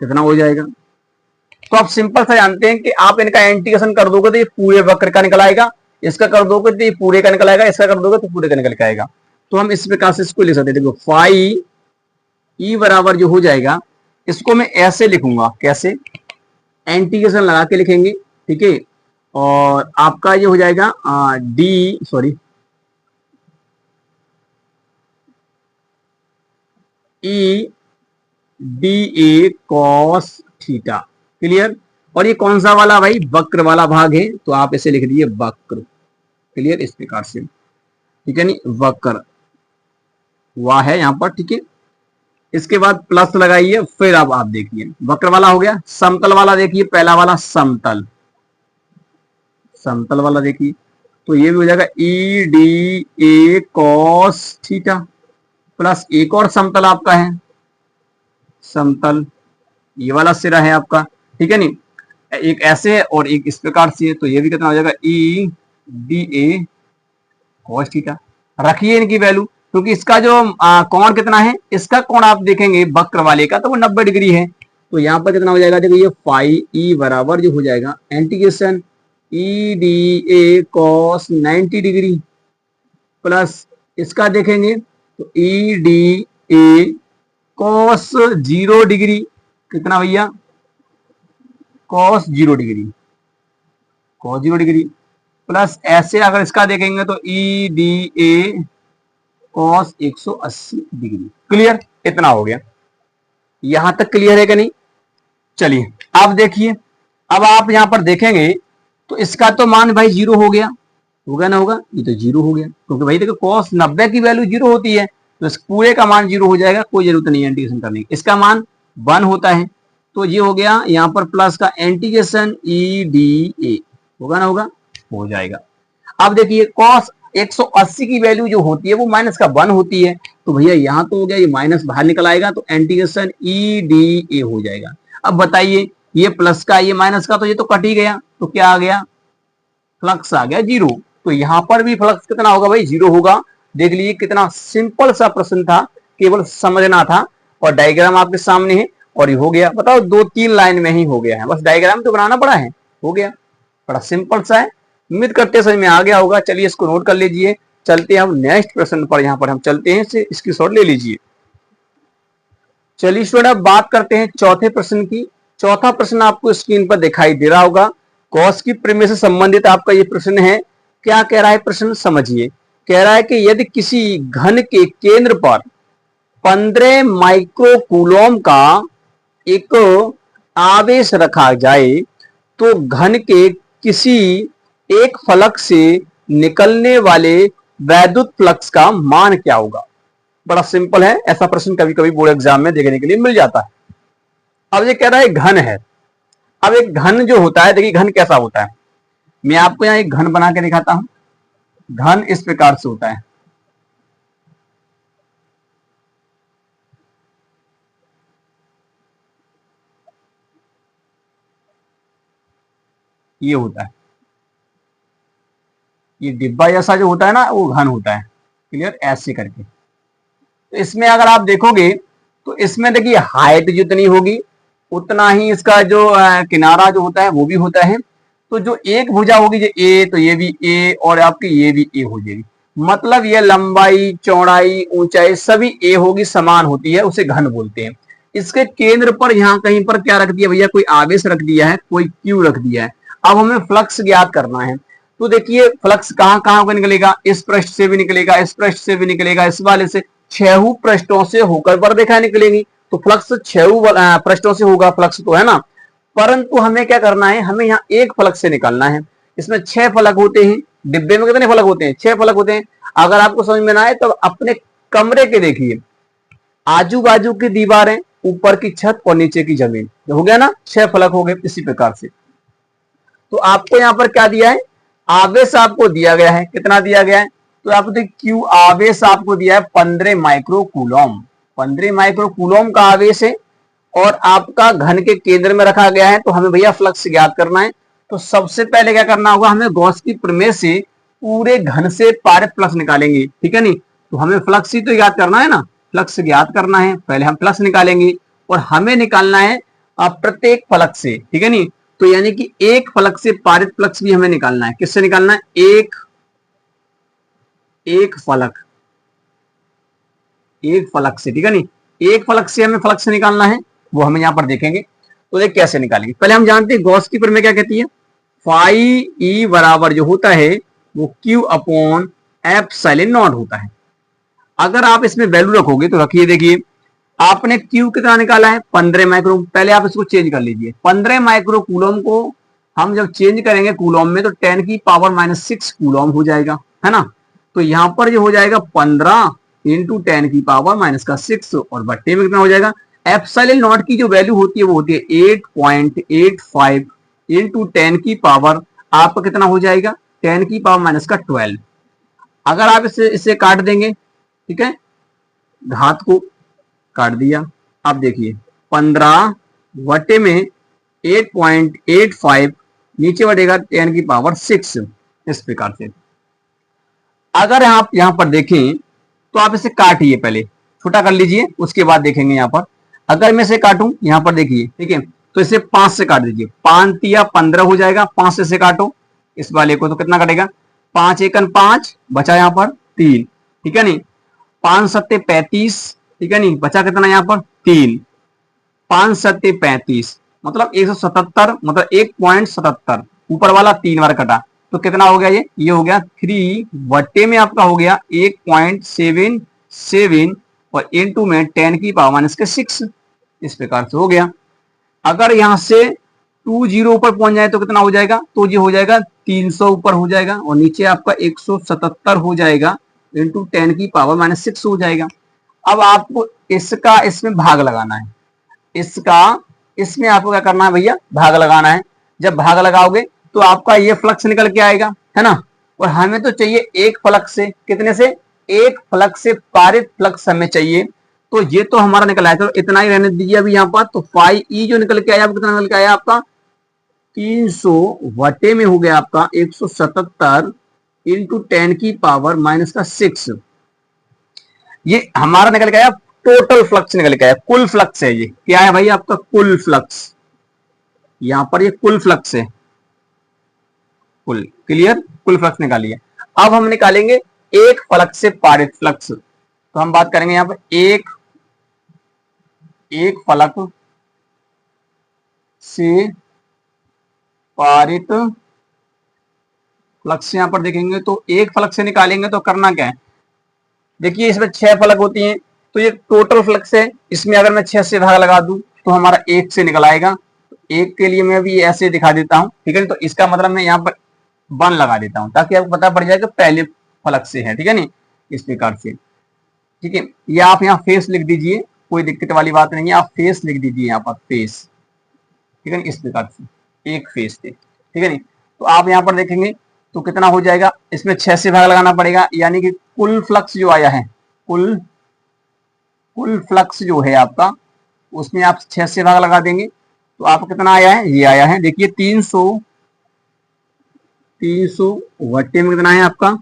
[SPEAKER 1] कितना हो जाएगा। तो आप सिंपल सा जानते हैं कि आप इनका इंटीग्रेशन कर दोगे तो ये पूरे वक्र का निकल आएगा, इसका कर दोगे तो ये पूरे का निकल आएगा, इसका कर दोगे तो पूरे का निकल आएगा। तो हम इस प्रकार से इसको लिख सकते हैं। देखो फाई ई बराबर जो हो जाएगा, इसको मैं ऐसे लिखूंगा, कैसे, इंटीग्रेशन लगा के लिखेंगे, ठीक है। और आपका ये हो जाएगा E D A cos theta. Clear. और ये कौन सा वाला भाई, वक्र वाला भाग है, तो आप इसे लिख दीजिए वक्र। क्लियर, इस प्रकार से, ठीक है नहीं, वक्र वह है यहाँ पर, ठीक है। इसके बाद प्लस लगाइए, फिर अब आप देखिए वक्र वाला हो गया। समतल वाला देखिए, पहला वाला समतल वाला देखिए, तो ये भी हो जाएगा E D A cos theta plus एक और समतल आपका है, समतल ये वाला सिरा है आपका, ठीक है नहीं, एक ऐसे और एक इस प्रकार से, तो ये भी कितना हो जाएगा E D A cos theta. रखिए इनकी वैल्यू, क्योंकि इसका जो कोण कितना है, इसका कोण आप देखेंगे वक्र वाले का तो वो 90 डिग्री है। तो यहाँ पर कितना हो जाएगा, देखो ये फाई ई बराबर जो हो जाएगा integration E D A cos 90 degree plus इसका देखेंगे तो E D A cos 0 degree, कितना भैया, कॉस 0 डिग्री प्लस ऐसे अगर इसका देखेंगे तो E D A cos 180 degree. Clear, इतना हो गया। यहां तक क्लियर है कि नहीं। चलिए अब देखिए, अब आप यहां पर देखेंगे तो इसका तो मान भाई 0 हो गया, होगा ना, होगा, ये तो 0 हो गया, क्योंकि भाई देखो कॉस 90 की वैल्यू 0 होती है, तो इस पूरे का मान 0 हो जाएगा, कोई जरूरत नहीं है इंटीग्रेशन करने की। इसका मान 1 होता है, तो ये हो गया यहाँ पर प्लस का इंटीग्रेशन ई डी ए, होगा ना, होगा, हो जाएगा। अब देखिए कॉस 180 की वैल्यू जो होती है वो माइनस का 1 होती है, तो भैया यहाँ तो हो गया, ये माइनस बाहर निकल आएगा, तो इंटीग्रेशन ई डी ए हो जाएगा। अब बताइए ये प्लस का ये माइनस का, तो ये तो कट ही गया, तो क्या आ गया, फ्लक्स आ गया 0। तो यहाँ पर भी फ्लक्स कितना होगा भाई, 0 होगा। देख लीजिए कितना सिंपल सा प्रश्न था, केवल समझना था, और डायग्राम आपके सामने है, और ये हो गया। बताओ 2-3 लाइन में ही हो गया है, बस डायग्राम तो बनाना पड़ा है, हो गया, बड़ा सिंपल सा है। उम्मीद करते हैं समझ में आ गया होगा। चलिए इसको नोट कर लीजिए, चलते हैं हम नेक्स्ट प्रश्न पर। यहाँ पर हम चलते हैं, इसकी शॉर्ट ले लीजिए। चलिए स्टूडेंट अब बात करते हैं चौथे प्रश्न की। चौथा प्रश्न आपको स्क्रीन पर दिखाई दे रहा होगा, कॉस की परिमेय से संबंधित आपका ये प्रश्न है। क्या कह रहा है प्रश्न, समझिए। कह रहा है कि यदि किसी घन के केंद्र पर 15 माइक्रोकूलोम का एक आवेश रखा जाए तो घन के किसी एक फलक से निकलने वाले वैद्युत फ्लक्स का मान क्या होगा। बड़ा सिंपल है, ऐसा प्रश्न कभी कभी बोर्ड एग्जाम में देखने के लिए मिल जाता है। अब ये कह रहा है घन है। अब एक घन जो होता है, देखिए घन कैसा होता है, मैं आपको यहां एक घन बना के दिखाता हूं। घन इस प्रकार से होता है, ये होता है, ये डिब्बा जैसा जो होता है ना वो घन होता है। क्लियर, ऐसे करके। तो इसमें अगर आप देखोगे तो इसमें देखिए हाइट जितनी होगी उतना ही इसका जो किनारा जो होता है वो भी होता है। तो जो एक भुजा होगी जो ए, तो ये भी ए और आपकी ये भी ए हो जाएगी। मतलब ये लंबाई, चौड़ाई, ऊंचाई सभी ए होगी, समान होती है, उसे घन बोलते हैं। इसके केंद्र पर यहाँ कहीं पर क्या रख दिया भैया, कोई आवेश रख दिया है, कोई क्यू रख दिया है। अब हमें फ्लक्स ज्ञात करना है। तो देखिए फ्लक्स कहाँ कहाँ होकर निकलेगा, इस पृष्ठ से भी निकलेगा, इस पृष्ठ से भी निकलेगा, इस वाले से, छह पृष्ठों से होकर पर देखा निकलेगी। तो फ्लक्स छह पृष्ठों से होगा फ्लक्स, तो है ना। परंतु हमें क्या करना है, हमें यहाँ एक फलक से निकालना है। इसमें 6 फलक होते हैं, डिब्बे में कितने फलक होते हैं, 6 फलक होते हैं। अगर आपको समझ में ना आए तो अपने कमरे के देखिए, आजू बाजू की दीवारें, ऊपर की छत और नीचे की जमीन, हो गया ना, 6 फलक हो गए इसी प्रकार से। तो आपको यहाँ पर क्या दिया है, आवेश आपको दिया गया है, कितना दिया गया है, तो आपको क्यू आवेश आपको दिया है 15 माइक्रो कूलम। 15 माइक्रो कूलम का आवेश है और आपका घन के केंद्र में रखा गया है। तो हमें भैया फ्लक्स ज्ञात करना है। तो सबसे पहले क्या करना होगा, हमें गॉस की प्रमेय से पूरे घन से पारित फ्लक्स निकालेंगे, ठीक है नहीं। तो हमें फ्लक्स ही तो ज्ञात करना है ना, फ्लक्स ज्ञात करना है, पहले हम फ्लक्स निकालेंगे और हमें निकालना है प्रत्येक फलक से, ठीक है नहीं। तो यानी कि एक फलक से पारित फ्लक्स भी हमें निकालना है। किससे निकालना है, एक फलक से, ठीक है नहीं। एक फलक से हमें फ्लक्स निकालना है, वो हमें यहां पर देखेंगे। तो देख कैसे निकालेंगे, पहले हम जानते हैं गॉस की प्रमेय क्या कहती है, फाई ई बराबर जो होता है वो क्यू अपॉन एप्सिलॉन नॉट होता है। अगर आप इसमें वैल्यू रखोगे तो रखिए, देखिए आपने क्यू कितना निकाला है 15 माइक्रो, पहले आप इसको चेंज कर लीजिए। 15 माइक्रो कूलम को हम जब चेंज करेंगे कूलम में तो 10 की पावर -6 कूलम हो जाएगा, है ना। तो यहां पर जो हो जाएगा 15 इंटू 10 की पावर -6 और बट्टे में कितना हो जाएगा, एप्सिलॉन नॉट की जो वैल्यू होती है वो होती है 8.85 इंटू 10 की पावर आपका कितना हो जाएगा, 10 की पावर -12। अगर आप इसे काट देंगे, ठीक है, घात को काट दिया। अब देखिए 15 बटे में 8.85 नीचे बढ़ेगा 10 की पावर 6, इस प्रकार से। अगर आप यहां पर देखें तो आप इसे काटिए, पहले छोटा कर लीजिए, उसके बाद देखेंगे यहां पर। अगर मैं इसे काटूं यहां पर देखिए, ठीक है, तो इसे 5 से काट दीजिए, 5 या 15 हो जाएगा, 5 से काटो इस वाले को तो कितना कटेगा, 5 एकन 5 बचा यहां पर 3, ठीक है नहीं, 5 सत्ते 35, ठीक है नहीं, बचा कितना यहां पर 3, 5 सत्ते 35 मतलब 177, मतलब 1.77, ऊपर वाला 3 बार कटा तो कितना हो गया, ये हो गया 3 बट्टे में आपका हो गया 1.77 और इनटू में 10 की पावर -6, इस प्रकार से हो गया। अगर यहां से 20 ऊपर पहुंच जाए तो कितना हो जाएगा, तो ये हो जाएगा 300 ऊपर हो जाएगा और नीचे आपका 177 हो जाएगा इंटू 10 की पावर -6 हो जाएगा। अब आपको इसका इसमें भाग लगाना है, इसका इसमें आपको क्या करना है भैया, भाग लगाना है। जब भाग लगाओगे तो आपका ये फ्लक्स निकल के आएगा, है ना। और हमें तो चाहिए एक फलक से, कितने से, एक फलक से पारित फ्लक्स हमें चाहिए। तो ये तो हमारा निकल आया, तो इतना ही रहने दीजिए अभी यहाँ पर। तो फाई ई जो निकल के आया, कितना निकल के आया आपका 300 वटे में हो गया आपका 177 इंटू 10 की पावर -6। ये हमारा निकल के आया टोटल फ्लक्स निकल के आया, कुल फ्लक्स है ये, क्या है भाई आपका कुल फ्लक्स, यहां पर ये कुल फ्लक्स है, कुल, क्लियर, कुल फ्लक्स निकालिए। अब हम निकालेंगे एक फलक से पारित फ्लक्स। तो हम बात करेंगे यहां पर एक फलक से पारित फ्लक्स यहां पर देखेंगे तो एक फलक से निकालेंगे तो करना क्या है, देखिए इसमें 6 फलक होती हैं, तो ये टोटल फ्लक्स है, इसमें अगर मैं 6 से भाग लगा दूं तो हमारा 1 से निकल आएगा। एक के लिए मैं भी ऐसे दिखा देता हूं, ठीक है। तो इसका मतलब मैं यहाँ पर 1 लगा देता हूं ताकि आपको पता पड़ जाए कि पहले फलक से है, ठीक है नहीं, इस प्रकार से, ठीक है। ये आप यहाँ फेस लिख दीजिए, कोई दिक्कत वाली बात नहीं है, आप फेस लिख दीजिए यहाँ पर फेस, ठीक है, इस प्रकार से एक फेस से, ठीक है नहीं। तो आप यहाँ पर देखेंगे तो कितना हो जाएगा, इसमें 6 से भाग लगाना पड़ेगा, यानी कि कुल फ्लक्स जो आया है, कुल फ्लक्स जो है आपका, उसमें आप 6 से भाग लगा देंगे तो आपको कितना आया है, ये आया है, देखिए 300 वट्टे में कितना है आपका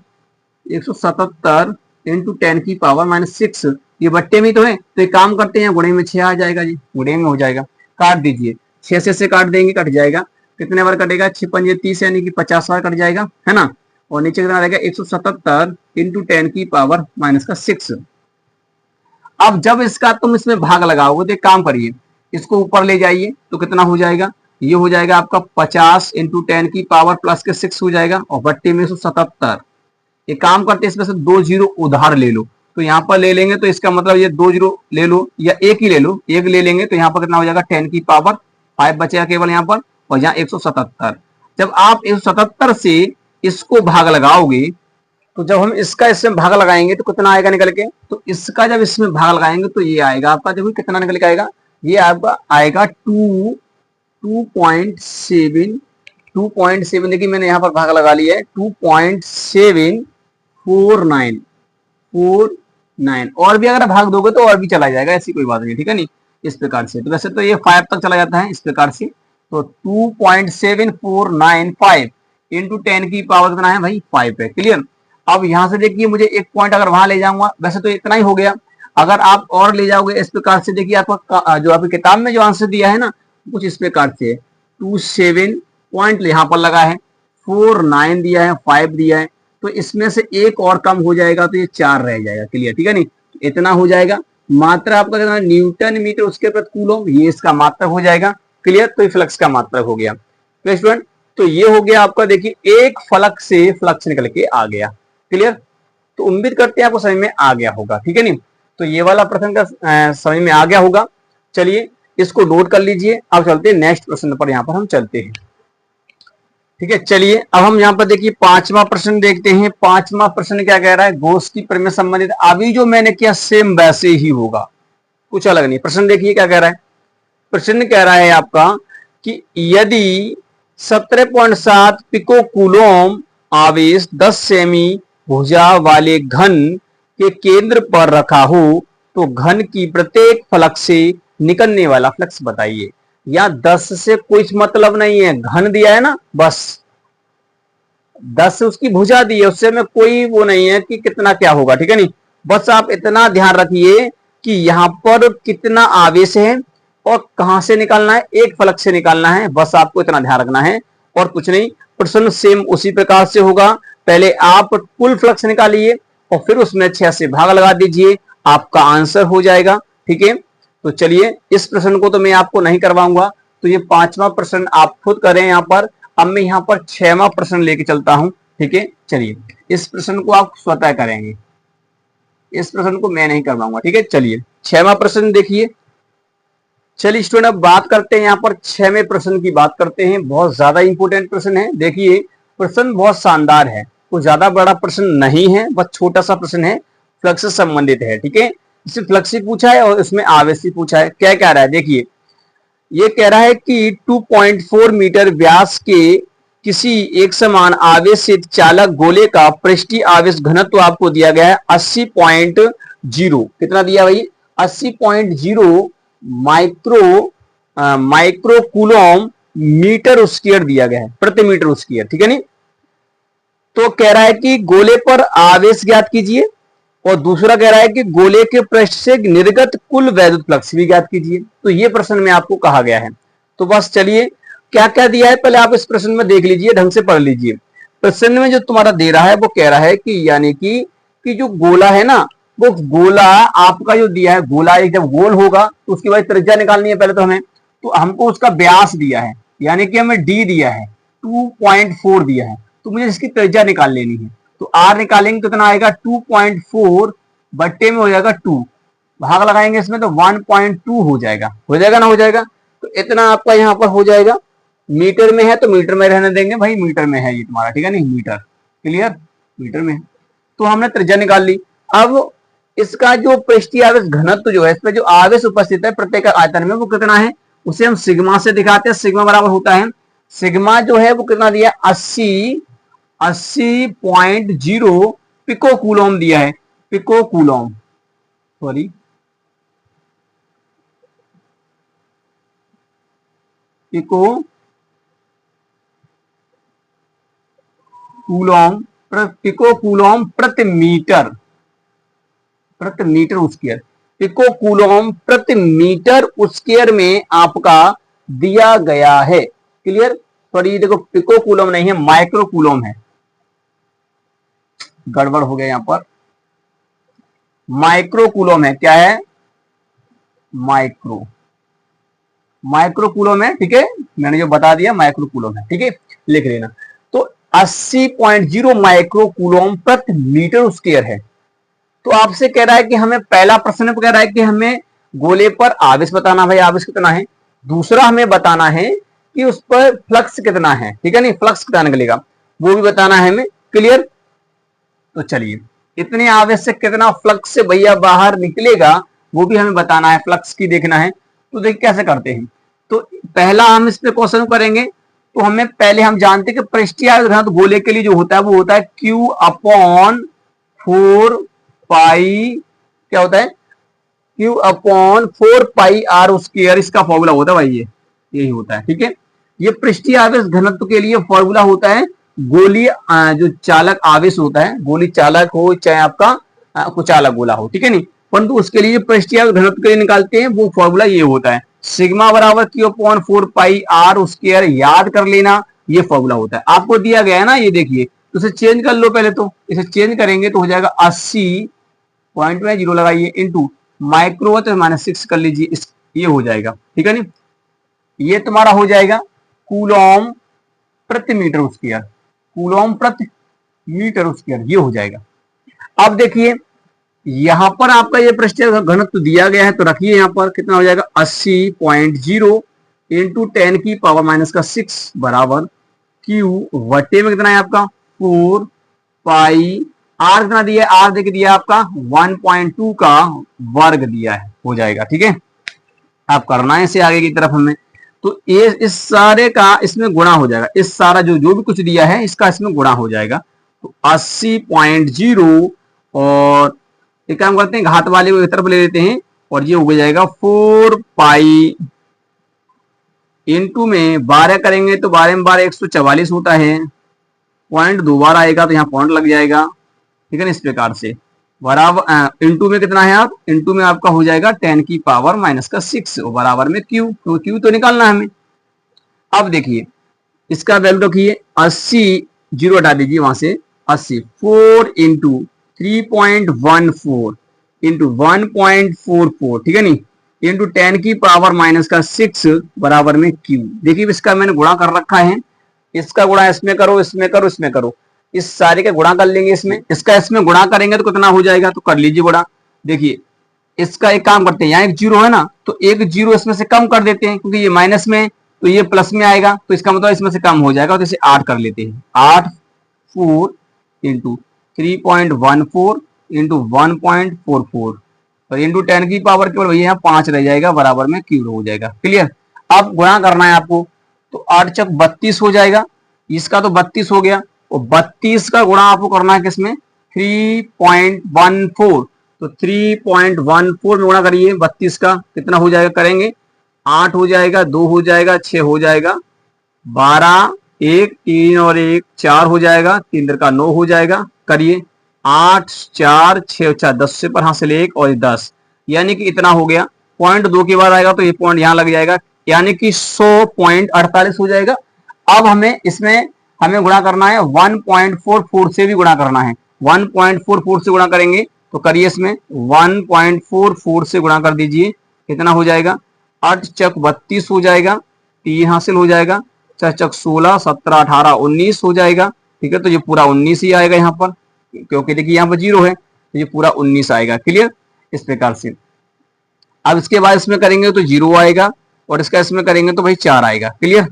[SPEAKER 1] 177 इंटू 10 की पावर -6, ये बट्टे में तो है, तो एक काम करते हैं गुणे में 6 आ जाएगा जी, गुणे में हो जाएगा। काट दीजिए, 6 से काट देंगे, कट जाएगा, कितने बार कटेगा, 6 पंजे 30 यानी कि 50 बार कट जाएगा, है ना। और नीचे कितना रहेगा, 177 इंटू 10 की पावर माइनस का 6। अब जब इसका तुम इसमें भाग लगाओगे तो एक काम करिए, इसको ऊपर ले जाइए तो कितना हो जाएगा, ये हो जाएगा आपका 50 इंटू 10 की पावर प्लस के 6 हो जाएगा, और बट्टे में 177। ये काम करते इसमें से 2 जीरो उधार ले लो, तो यहाँ पर ले लेंगे तो इसका मतलब ये 2 जीरो ले लो या एक ही ले लो, एक ले लेंगे तो यहाँ पर कितना हो जाएगा, 10 की पावर 5 बचेगा केवल यहाँ पर, और यहाँ 177। जब आप 177 से इसको भाग लगाओगे, तो जब हम इसका इसमें भाग लगाएंगे तो कितना आएगा निकल के, तो इसका जब इसमें भाग लगाएंगे तो ये आएगा आपका, देखो कितना निकल के आएगा, ये आपका आएगा 2.7, 2.7, देखिए मैंने यहाँ पर भाग लगा लिया है, 2.749 और भी अगर भाग दोगे तो और भी चला जाएगा, ऐसी कोई बात नहीं, ठीक है नहीं, इस प्रकार से। तो वैसे तो ये 5 तक चला जाता है इस प्रकार से, तो 2.7495 इंटू 10 की पावर कितना है भाई, 5 है, क्लियर। अब यहां से देखिए मुझे एक पॉइंट अगर वहां ले जाऊंगा, वैसे तो इतना ही हो गया, अगर आप और ले जाओगे इस प्रकार से, देखिए आपका जो आपकी किताब में जो आंसर दिया है ना, कुछ इस प्रकार से 27 पॉइंट यहाँ पर लगा है, 49 दिया है, 5 दिया है, तो इसमें से एक और कम हो जाएगा तो ये 4 रह जाएगा, क्लियर, ठीक है नहीं, इतना हो जाएगा। मात्रा आपका कितना, न्यूटन मीटर उसके प्रति कूलम, ये इसका मात्रक हो जाएगा, क्लियर। तो ये फ्लक्स का मात्रक हो गया। तो स्टूडेंट, तो ये हो गया आपका, देखिए एक फलक से फ्लक्स निकल के आ गया, क्लियर। तो उम्मीद करते हैं आपको समझ में आ गया होगा, ठीक है नहीं। तो ये वाला प्रश्न का समझ में आ गया होगा। चलिए इसको नोट कर लीजिए, अब चलते हैं नेक्स्ट प्रश्न पर, यहाँ पर हम चलते हैं, ठीक है। चलिए अब हम यहाँ पर देखिए 5वां प्रश्न देखते हैं। 5वां प्रश्न क्या कह रहा है, गोस की प्रमेय संबंधित, अभी जो मैंने किया सेम वैसे ही होगा, कुछ अलग नहीं। प्रश्न देखिए क्या कह रहा है, प्रश्न कह रहा है आपका कि यदि 17.7 पिको कूलोम आवेश 10 सेमी भुजा वाले घन के केंद्र पर रखा हो तो घन की प्रत्येक फलक से निकलने वाला फ्लक्स बताइए। या 10 से कुछ मतलब नहीं है, घन दिया है ना, बस 10 उसकी भुजा दी है, उससे में कोई वो नहीं है कि कितना क्या होगा, ठीक है नहीं। बस आप इतना ध्यान रखिए कि यहाँ पर कितना आवेश है और कहां से निकालना है, एक फलक से निकालना है, बस आपको इतना ध्यान रखना है और कुछ नहीं। प्रश्न सेम उसी प्रकार से होगा, पहले आप कुल फ्लक्स निकालिए और फिर उसमें 6 से भाग लगा दीजिए, आपका आंसर हो जाएगा, ठीक है। तो चलिए इस प्रश्न को तो मैं आपको नहीं करवाऊंगा, तो ये 5वां प्रश्न आप खुद करें यहाँ पर। अब मैं यहाँ पर 6वां प्रश्न लेके चलता हूं, ठीक है। चलिए इस प्रश्न को आप स्वतः करेंगे, इस प्रश्न को मैं नहीं करवाऊंगा, ठीक है। चलिए 6वां प्रश्न देखिए। चलिए स्टूडेंट अब बात करते हैं यहाँ पर 6वें प्रश्न की बात करते हैं, बहुत ज्यादा इंपोर्टेंट प्रश्न है। देखिए प्रश्न बहुत शानदार है, कोई ज्यादा बड़ा प्रश्न नहीं है, बस छोटा सा प्रश्न है, फ्लक्स से संबंधित है, ठीक है। इसमें फ्लक्स से पूछा है और इसमें आवेश से पूछा है। क्या कह रहा है, देखिए ये कह रहा है कि 2.4 मीटर व्यास के किसी एक समान आवेश से चालक गोले का पृष्ठीय आवेश घनत्व आपको दिया गया है 80.0, कितना दिया भाई, 80.0 माइक्रो कूलम मीटर स्क्वायर दिया गया है, प्रति मीटर स्क्वायर, ठीक है नहीं। तो कह रहा है कि गोले पर आवेश ज्ञात कीजिए और दूसरा कह रहा है कि गोले के पृष्ठ से निर्गत कुल वैद्युत फ्लक्स भी ज्ञात कीजिए। तो ये प्रश्न में आपको कहा गया है। तो बस चलिए क्या क्या दिया है पहले आप इस प्रश्न में देख लीजिए, ढंग से पढ़ लीजिए। प्रश्न में जो तुम्हारा दे रहा है वो कह रहा है कि यानी कि जो गोला है ना, वो गोला आपका जो दिया है, गोला एक जब गोल होगा तो उसकी वजह त्रिज्या निकालनी है पहले तो हमें, तो हमको उसका व्यास दिया है, यानी कि हमें डी दिया है, 2.4 दिया है, तो मुझे इसकी त्रिज्या निकाल लेनी है। तो आर निकालेंगे तो कितना आएगा, 2.4 बट्टे में हो जाएगा 2, भाग लगाएंगे इसमें तो 1.2 हो जाएगा, हो जाएगा ना, हो जाएगा। तो इतना आपका यहाँ पर हो जाएगा। मीटर में है तो मीटर में रहने देंगे भाई, मीटर में है ये तुम्हारा, ठीक है नहीं, मीटर, क्लियर, मीटर में है। तो हमने त्रिज्या निकाल ली। अब इसका जो पृष्ठीय आवेश घनत्व जो है, इस पर जो आवेश उपस्थित है प्रत्येक आयतन में, वो कितना है, उसे हम सिग्मा से दिखाते हैं। सिग्मा बराबर होता है, सिग्मा जो है वो कितना दिया, 80.0 पिको कूलम दिया है, pico coulomb, sorry pico coulomb, pico coulomb प्रति मीटर स्क्वायर। पिको कूलम प्रति मीटर स्क्वायर में आपका दिया गया है। क्लियर। सॉरी देखो पिको कूलम नहीं है, माइक्रो कूलम है, गड़बड़ हो गया यहां पर, माइक्रो कूलम है। क्या है? माइक्रो माइक्रो कूलम है। ठीक है, मैंने जो बता दिया माइक्रो कूलम है। ठीक है, लिख लेना। तो 80.0 माइक्रो कूलम प्रति मीटर स्क्वायर है। तो आपसे कह रहा है कि हमें, पहला प्रश्न कह रहा है कि हमें गोले पर आवेश बताना, भाई आवेश कितना है। दूसरा हमें बताना है कि उस पर फ्लक्स कितना है। ठीक है, नहीं फ्लक्स कितना निकलेगा वो भी बताना है हमें। क्लियर। तो चलिए, इतने आवेश से कितना फ्लक्स से भैया बाहर निकलेगा वो भी हमें बताना है, फ्लक्स की देखना है। तो देखिए कैसे करते हैं। तो पहला हम इस पे क्वेश्चन करेंगे। तो हमें पहले हम जानते हैं कि पृष्ठीय आवेश घनत्व गोले के लिए जो होता है वो होता है Q अपॉन 4 पाई, क्या होता है? Q upon 4 pi R square, इसका फॉर्मूला होता है भाई, ये यही होता है। ठीक है, ये पृष्ठीय आवेश घनत्व के लिए फॉर्मूला होता है। गोलीय जो चालक आवेश होता है, गोली चालक हो चाहे आपका कुचालक गोला हो, ठीक है नहीं, परंतु उसके लिए पृष्ठीय आवेश घनत्व के लिए निकालते हैं वो फॉर्मूला ये होता है, सिग्मा बराबर Q upon 4 pi R square. याद कर लेना, ये फॉर्मूला होता है। आपको दिया गया है ना, ये देखिए, तो इसे चेंज कर लो पहले। तो इसे चेंज करेंगे तो हो जाएगा 80 पॉइंट में 0 लगाइए इंटू माइक्रो तो -6 कर लीजिए, इस ये हो जाएगा। ठीक है नहीं, ये तुम्हारा हो जाएगा कूलम प्रति मीटर स्क्वायर, कूलम प्रति मीटर स्क्वायर ये हो जाएगा। अब देखिए यहां पर आपका ये पृष्ठीय घनत्व दिया गया है, तो रखिए यहां पर कितना हो जाएगा 80.0 इंटू 10 की पावर -6 बराबर Q वटे में कितना है आपका 4 पाई आर कितना दिया है, आर देख दिया आपका 1.2 का वर्ग दिया है, हो जाएगा। ठीक है, आप करना है इसे आगे की तरफ हमें। तो ये इस सारे का इसमें गुणा हो जाएगा, इस सारा जो जो भी कुछ दिया है इसका इसमें गुणा हो जाएगा। तो 80.0 और एक काम करते हैं घात वाले को एक तरफ ले लेते हैं और ये हो जाएगा 4 पाई इंटू में 12 करेंगे तो 12 में 12 144 होता है, पॉइंट 2 बार आएगा तो यहाँ पॉइंट लग जाएगा। ठीक है ना, इस प्रकार से बराबर इंटू में कितना है, आप इंटू में आपका हो जाएगा 10 की पावर -6 और बराबर में Q, तो Q तो निकालना है हमें। अब देखिए इसका वैल्यू रखिए 80, 0 हटा दीजिए वहां से, 80 4 इंटू 3.14 इंटू 1.44, ठीक है नहीं, इंटू 10 की पावर -6 बराबर में Q। देखिए इसका मैंने गुणा कर रखा है, इसका गुणा इसमें करो, इसमें करो, इसमें करो, इस सारे का गुणा कर लेंगे इसमें, इसका इसमें गुणा करेंगे तो कितना हो जाएगा, तो कर लीजिए गुणा। देखिए इसका एक काम करते हैं, यहाँ एक 0 है ना, तो एक 0 इसमें से कम कर देते हैं क्योंकि ये माइनस में तो ये प्लस में आएगा, तो इसका मतलब इसमें से कम हो जाएगा, तो इसे 8 कर लेते हैं। 8 4 इंटू 3.14 इंटू 1.44 और इंटू 10 की पावर केवल भैया यहाँ 5 रह जाएगा, बराबर में Q हो जाएगा। क्लियर। अब गुणा करना है आपको, तो 8 चक 32 हो जाएगा, इसका तो 32 हो गया, और 32 का गुणा आपको करना है किसमें 3.14, तो 3.14 में गुणा करिए 32 का, कितना हो जाएगा करेंगे 8 हो जाएगा, 2 हो जाएगा, 6 हो जाएगा, 12 1 3 और 1 4 हो जाएगा, 3 का 9 हो जाएगा, करिए 8 4 6 4 10 से पर हासिल 1 और 10, यानी कि इतना हो गया। पॉइंट 2 के बाद आएगा तो ये पॉइंट यहाँ लग जाएगा, यानी कि 100.48 हो जाएगा। अब हमें इसमें गुणा करना है 1.44 से भी गुणा करना है, 1.44 से गुणा करेंगे तो करिए इसमें 1.44 से गुणा कर दीजिए, कितना हो जाएगा 8 चक 32 हो जाएगा, 3 हासिल हो जाएगा, 4 चक 16 17 18 19 हो जाएगा। ठीक है, तो ये पूरा 19 ही आएगा यहाँ पर, क्योंकि देखिए यहाँ पर 0 है तो ये पूरा 19 आएगा। क्लियर, इस प्रकार से। अब इसके बाद इसमें करेंगे तो 0 आएगा और इसका इसमें करेंगे तो भाई 4 आएगा। क्लियर,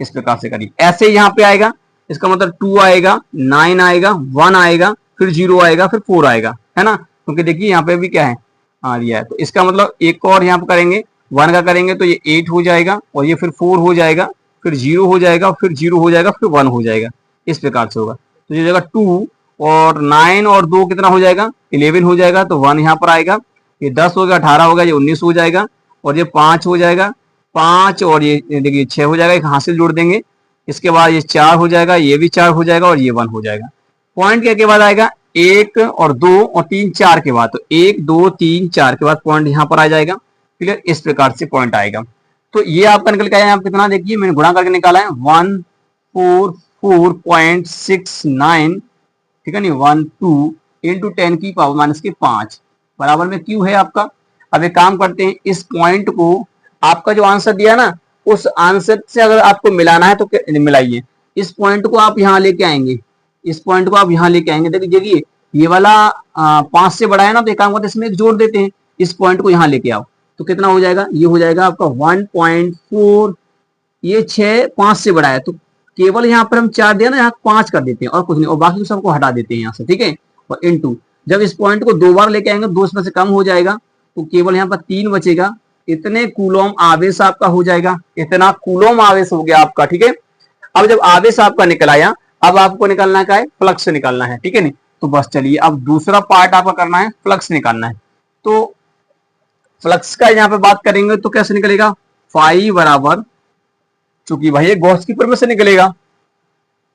[SPEAKER 1] इस प्रकार से करिए। ऐसे यहाँ पे आएगा, इसका मतलब 2 आएगा, 9 आएगा, 1 आएगा, फिर 0 आएगा, फिर 4 आएगा, है ना, क्योंकि देखिए यहाँ पे भी क्या है आ दिया है, तो इसका मतलब एक और यहाँ पे करेंगे 1 का करेंगे तो ये 8 हो जाएगा और ये फिर 4 हो जाएगा, फिर 0 हो जाएगा, फिर 0 हो जाएगा, फिर 1 हो जाएगा, इस प्रकार से होगा। तो ये जगह 2 और 9 और 2 कितना हो जाएगा 11 हो जाएगा, तो 1 यहाँ पर आएगा, ये 10 हो गया, 18 हो गया, ये 19 हो जाएगा और ये 5 हो जाएगा, 5 और ये देखिए 6 हो जाएगा, एक हासिल जोड़ देंगे, इसके बाद ये 4 हो जाएगा, ये भी 4 हो जाएगा और ये 1 हो जाएगा। पॉइंट के बाद आएगा 1 और 2 और 3 4 के बाद, तो 1 2 3 4 के बाद पॉइंट यहाँ पर आ जाएगा। क्लियर, इस प्रकार से पॉइंट आएगा। तो ये आपका निकल के आया आप कितना, देखिए मैंने गुणा करके निकाला है 144.69, ठीक है नहीं, 12 इंटू 10 की पावर माइनस के 5 बराबर में क्यू है आपका। अब एक काम करते हैं, इस पॉइंट को आपका जो आंसर दिया ना उस आंसर से अगर आपको मिलाना है तो मिलाइए। इस पॉइंट को आप यहाँ लेके आएंगे, इस पॉइंट को आप यहाँ लेके आएंगे। देखिए ये वाला 5 से बड़ा है ना, तो एक काम करते हैं इसमें एक जोड़ देते हैं, इस पॉइंट को यहाँ लेके आओ तो कितना हो जाएगा, ये हो जाएगा आपका 1.4, ये 6 5 से बड़ा है तो केवल यहाँ पर हम 4 दिया ना, यहाँ 5 कर देते हैं और कुछ नहीं, और बाकी सबको हटा देते हैं यहाँ से, ठीक है। और इनटू जब इस पॉइंट को 2 बार लेके आएंगे 2 इसमें से कम हो जाएगा तो केवल यहाँ पर 3 बचेगा, इतने कूलम आवेश आपका हो जाएगा, इतना कूलम आवेश हो गया आपका, ठीक है। अब जब आवेश आपका निकल आया, अब आपको निकालना क्या है, फ्लक्स निकालना है, ठीक है नहीं। तो बस चलिए अब दूसरा पार्ट आपका करना है, फ्लक्स निकालना है। तो फ्लक्स का यहाँ पे बात करेंगे तो कैसे निकलेगा, फाई बराबर, चूंकि भाई गॉस की फॉर्मूला से निकलेगा,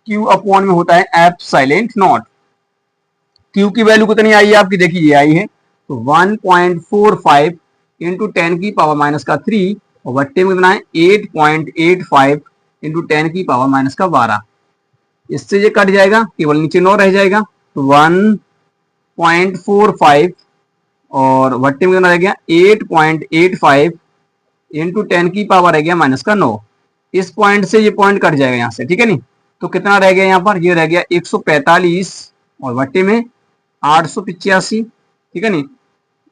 [SPEAKER 1] क्यू अपॉन में होता है एप्सिलॉन नॉट। क्यू की वैल्यू कितनी आई है आपकी, देखिए ये आई है, तो 1.45 इंटू 10 की पावर माइनस का 3 और बट्टे में कितना है 8.85 इंटू 10 की पावर माइनस का 12। इससे ये कट जाएगा, केवल नीचे 9 रह जाएगा, तो 1.45 और बट्टे में कितना रह गया 8.85 इंटू 10 की पावर रह गया माइनस का 9। इस पॉइंट से ये पॉइंट कट जाएगा यहाँ से, ठीक है नहीं। तो कितना रह गया यहाँ पर, ये रह गया 145 और बट्टे में 885, ठीक है नहीं।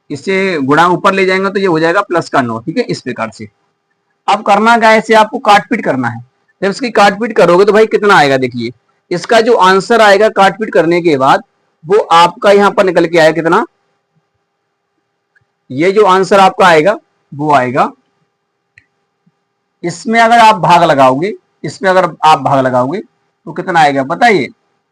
[SPEAKER 1] इससे गुणा ऊपर ले जाएंगे तो ये हो जाएगा प्लस का 9, ठीक है, इस प्रकार से। अब करना क्या है, इसे आपको काटपीट करना है। जब इसकी काटपीट करोगे तो भाई कितना आएगा, देखिए इसका जो आंसर आएगा काटपीट करने के बाद वो आपका यहाँ पर निकल के आएगा कितना, ये जो आंसर आपका आएगा वो आएगा, इसमें अगर आप भाग लगाओगे, इसमें अगर आप भाग लगाओगे तो कितना आएगा बताइए,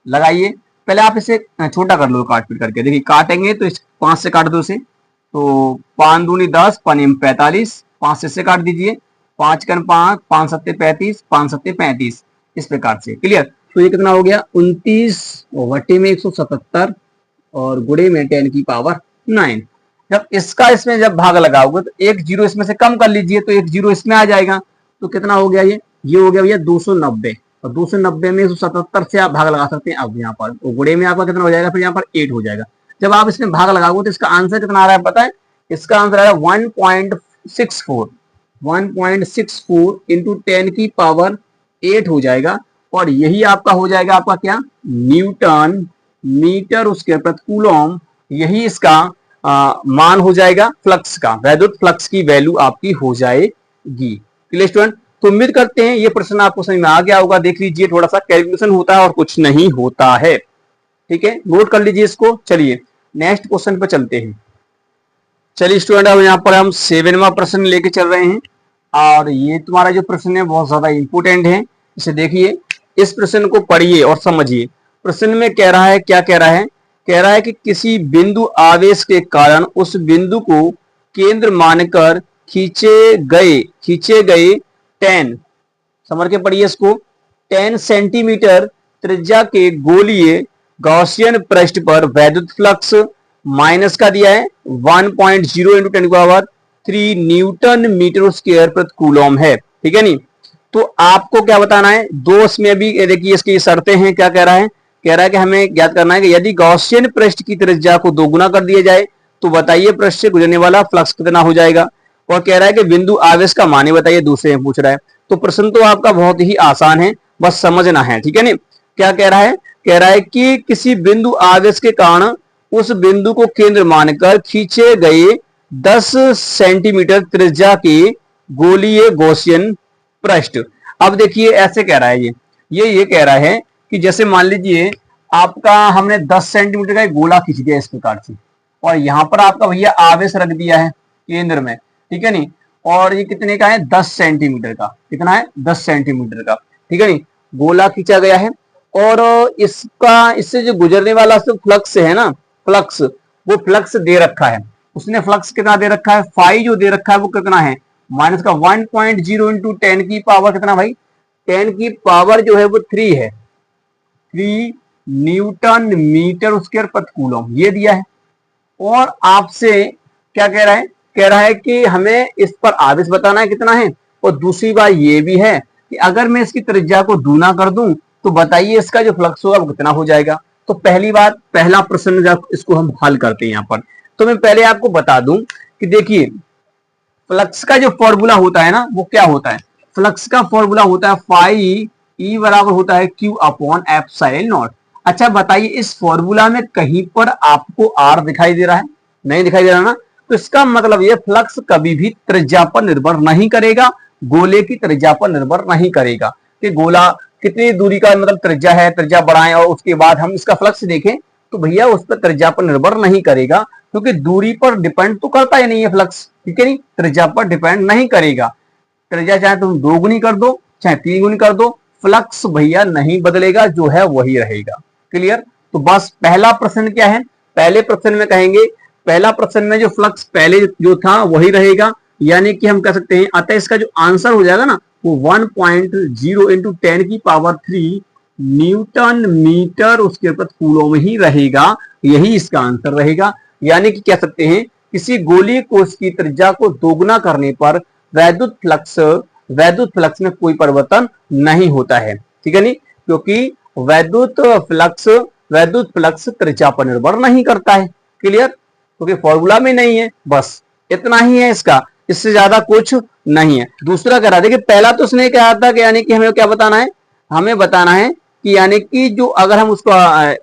[SPEAKER 1] लगाइए। पहले आप इसे छोटा कर लो काटपीट करके, देखिए काटेंगे तो इस 5 से काट दो इसे, तो 5 दूनी 10, 5 45, 5 से काट दीजिए, 5 कन 5, 5 सत्ते 35, 5 सत्ते 35, इस प्रकार से। क्लियर, तो ये कितना हो गया 29 और बटे में 177 और गुणे में 10 की पावर 9। जब इसका इसमें जब भाग लगाओगे तो एक जीरो इसमें से कम कर लीजिए, तो एक जीरो इसमें आ जाएगा, तो कितना हो गया ये हो गया भैया 290, और 290 में 177 से आप भाग लगा सकते हैं। अब यहाँ पर गुणे में आपका कितना हो जाएगा, फिर यहाँ पर 8 हो जाएगा। जब आप इसमें भाग लगाओगे तो इसका आंसर कितना आ रहा है पता है, इसका आंसर आ रहा है 1.64 इंटू 10 की पावर 8 हो जाएगा, और यही आपका हो जाएगा आपका क्या, न्यूटन मीटर स्क्वायर प्रति कूलम, यही इसका मान हो जाएगा फ्लक्स का, वैद्युत फ्लक्स की वैल्यू आपकी हो जाएगी। क्लियर स्टूडेंट, तो उम्मीद करते हैं ये प्रश्न आपको समझ में आ गया होगा। देख लीजिए थोड़ा सा कैलकुलेशन होता है और कुछ नहीं होता है, ठीक है, नोट कर लीजिए इसको। चलिए नेक्स्ट क्वेश्चन पे चलते हैं। चलिए स्टूडेंट, अब यहाँ पर हम 7वां प्रश्न लेके चल रहे हैं, और ये तुम्हारा जो प्रश्न है बहुत ज्यादा इंपोर्टेंट है, इसे देखिए, इस प्रश्न को पढ़िए और समझिए। प्रश्न में कह रहा है, क्या कह रहा है, कह रहा है कि किसी बिंदु आवेश के कारण उस बिंदु को केंद्र मानकर खींचे गए 10, समझ के पढ़िए इसको, 10 सेंटीमीटर त्रिज्या के गोलीय गॉसियन पृष्ठ पर वैद्युत फ्लक्स माइनस का दिया है 1.0 इंटू 10 की पावर 3 न्यूटन मीटर स्क्वायर प्रति कूलम है, ठीक है नहीं। तो आपको क्या बताना है, दो इसमें भी देखिए इसकी शर्तें हैं। क्या कह रहा है, कह रहा है कि हमें ज्ञात करना है कि यदि गॉसियन पृष्ठ की त्रिज्या को दोगुना कर दिया जाए तो बताइए पृष्ठ से गुजरने वाला फ्लक्स कितना हो जाएगा। और कह रहा है कि बिंदु आवेश का मान बताइए, दूसरे में पूछ रहा है। तो प्रश्न तो आपका बहुत ही आसान है, बस समझना है, ठीक है नहीं। क्या कह रहा है, कह रहा है कि किसी बिंदु आवेश के कारण उस बिंदु को केंद्र मानकर खींचे गए 10 सेंटीमीटर त्रिज्या के गोलीय गॉसियन पृष्ठ। अब देखिए ऐसे कह रहा है, ये कह रहा है कि जैसे मान लीजिए आपका हमने 10 सेंटीमीटर का एक गोला खींच दिया इस प्रकार से, और यहां पर आपका भैया आवेश रख दिया है केंद्र में, ठीक है नहीं। और ये कितने का है, 10 सेंटीमीटर का, कितना है 10 सेंटीमीटर का, ठीक है नहीं। गोला खींचा गया है, और इसका इससे जो गुजरने वाला फ्लक्स है ना, फ्लक्स, वो फ्लक्स दे रखा है। उसने फ्लक्स कितना दे रखा है, फाई जो दे रखा है वो कितना है, माइनस का 1.0 इंटू 10 की पावर कितना भाई, 10 की पावर जो है वो 3 है, 3 न्यूटन मीटर स्क्वायर प्रति कूलम, ये दिया है। और आपसे क्या कह रहा है कि हमें इस पर आवेश बताना है कितना है। और दूसरी बात ये भी है कि अगर मैं इसकी त्रिज्या को दूना कर दूं तो बताइए इसका जो फ्लक्स होगा वो कितना हो जाएगा। तो पहली बात, पहला प्रश्न इसको हम हल करते हैं यहाँ पर। तो मैं पहले आपको बता दूं कि देखिए फ्लक्स का जो फॉर्मूला होता है ना वो क्या होता है। फ्लक्स का फॉर्मूला होता है फाई ई बराबर होता है क्यू अपॉन एप्सिलॉन नॉट। अच्छा बताइए इस फॉर्मूला में कहीं पर आपको आर दिखाई दे रहा है? नहीं दिखाई दे रहा ना। तो इसका मतलब ये फ्लक्स कभी भी त्रिज्या पर निर्भर नहीं करेगा, गोले की त्रिज्या पर निर्भर नहीं करेगा कि गोला कितनी दूरी का मतलब त्रिज्या है, त्रिज्या बढ़ाएं और उसके बाद हम इसका फ्लक्स देखें तो भैया उस पर त्रिज्या पर निर्भर नहीं करेगा, क्योंकि दूरी पर डिपेंड तो करता ही नहीं है फ्लक्स, ठीक है नहीं, त्रिज्या पर डिपेंड नहीं करेगा। त्रिज्या चाहे तुम 2 गुनी कर दो चाहे 3 गुनी कर दो, फ्लक्स भैया नहीं बदलेगा, जो है वही रहेगा। क्लियर। तो बस पहला प्रश्न क्या है, पहले प्रश्न में कहेंगे, पहला प्रश्न में जो फ्लक्स पहले जो था वही रहेगा, यानी कि हम कह सकते हैं अतः इसका जो आंसर हो जाएगा ना वो 1.0 इंटू 10 की पावर 3 न्यूटन मीटर उसके ऊपर कूलम ही रहेगा, यही इसका आंसर रहेगा। यानी कि कह सकते हैं किसी गोलीय कोश की त्रिज्या को दोगुना करने पर वैद्युत फ्लक्स में कोई परिवर्तन नहीं होता है, ठीक है नहीं, क्योंकि वैद्युत फ्लक्स त्रिज्या पर निर्भर नहीं करता है। क्लियर, क्योंकि फॉर्मूला में नहीं है, बस इतना ही है इसका, इससे ज्यादा कुछ नहीं है। दूसरा कह रहा देखिए पहला तो उसने कहा था कि यानी कि हमें क्या बताना है, हमें बताना है कि यानी कि जो अगर हम उसको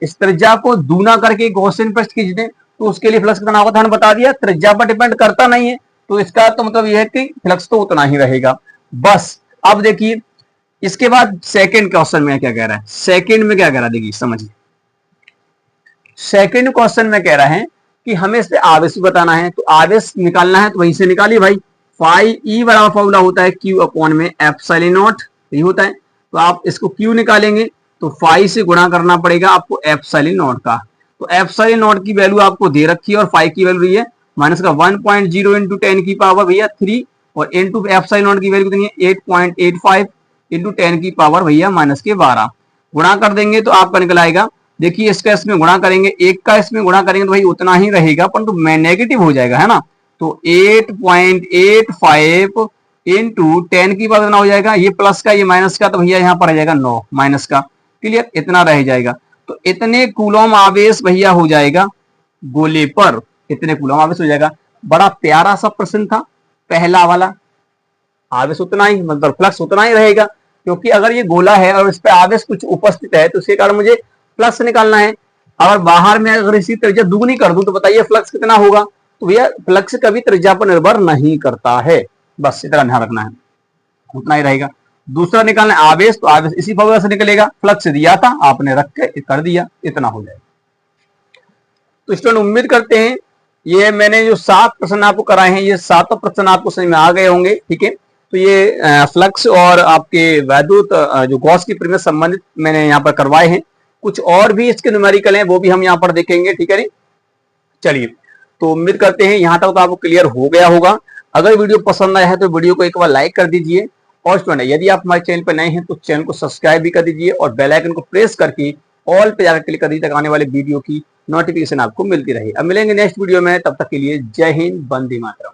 [SPEAKER 1] इस त्रिज्या को दूना करके गॉसियन पृष्ठ खींच दें तो उसके लिए फ्लक्स कितना होगा, तो हमने बता दिया त्रिज्या पर डिपेंड करता नहीं है, तो इसका तो मतलब यह है कि फ्लक्स तो उतना ही रहेगा बस। अब देखिए इसके बाद सेकंड क्वेश्चन में क्या कह रहा है, सेकंड में क्या कह रहा है देखिए समझिए। सेकंड क्वेश्चन में कह रहा है कि हमें इससे आवेश बताना है, तो आवेश निकालना है तो वहीं से निकालिए भाई। फाई ई बराबर फॉर्मूला होता है क्यू अपॉन में एप्सिलॉन नॉट, यही होता है। तो आप इसको क्यू निकालेंगे तो फाई से गुणा करना पड़ेगा आपको एप्सिलॉन नॉट का। तो एप्सिलॉन नॉट की वैल्यू आपको दे रखी है और फाई की वैल्यू रही है माइनस का 1.0 इंटू 10 की पावर भैया 3 और इंटू एप्सिलॉन नॉट की वैल्यू कितनी है 8.85 इंटू 10 की पावर भैया माइनस के 12। गुणा कर देंगे तो आपका निकल आएगा, देखिए इसका इसमें गुणा करेंगे, एक का इसमें गुणा करेंगे तो भाई उतना ही रहेगा, परंतु तो नेगेटिव हो जाएगा है ना। तो 8.85 इंटू 10 की पावर हो जाएगा, ये प्लस का ये माइनस का, तो भैया यहाँ पर आ जाएगा 9 माइनस का। क्लियर, इतना रह जाएगा। तो इतने कूलम आवेश भैया हो जाएगा गोले पर, इतने कूलम आवेश हो जाएगा। बड़ा प्यारा सा प्रश्न था पहला वाला, आवेश उतना ही मतलब फ्लक्स उतना ही रहेगा, क्योंकि अगर ये गोला है और इस पर आवेश कुछ उपस्थित है तो इसके कारण मुझे फ्लक्स निकालना है। अगर बाहर में अगर इसी त्रिज्या दुगुनी कर दूं तो बताइए फ्लक्स कितना होगा। तो भैया फ्लक्स कभी त्रिज्या पर निर्भर नहीं करता है, बस इतना ध्यान रखना है, उतना ही रहेगा। दूसरा निकालना है आवेश, तो आवेश इसी फॉर्मूला से निकलेगा, फ्लक्स दिया था आपने रख के कर दिया, इतना हो जाएगा। तो स्टूडेंट उम्मीद करते हैं ये मैंने जो 7 प्रश्न आपको कराए हैं ये 7 प्रश्न आपको समझ में आ गए होंगे, ठीक है। तो ये फ्लक्स और आपके वैद्युत जो गॉस की परिमेय संबंधित मैंने यहाँ पर करवाए हैं। कुछ और भी इसके न्यूमेरिकल हैं वो भी हम यहाँ पर देखेंगे, ठीक है। चलिए, तो उम्मीद करते हैं यहाँ तक तो आपको क्लियर हो गया होगा। अगर वीडियो पसंद आया है तो वीडियो को एक बार लाइक कर दीजिए, और स्टूडेंट यदि आप हमारे चैनल पर नए हैं तो चैनल को सब्सक्राइब भी कर दीजिए और बेल आइकन को प्रेस करके ऑल पे जाकर क्लिक कर दीजिए ताकि आने वाले वीडियो की नोटिफिकेशन आपको मिलती रहे। अब मिलेंगे नेक्स्ट वीडियो में, तब तक के लिए जय हिंद, वंदे मातरम।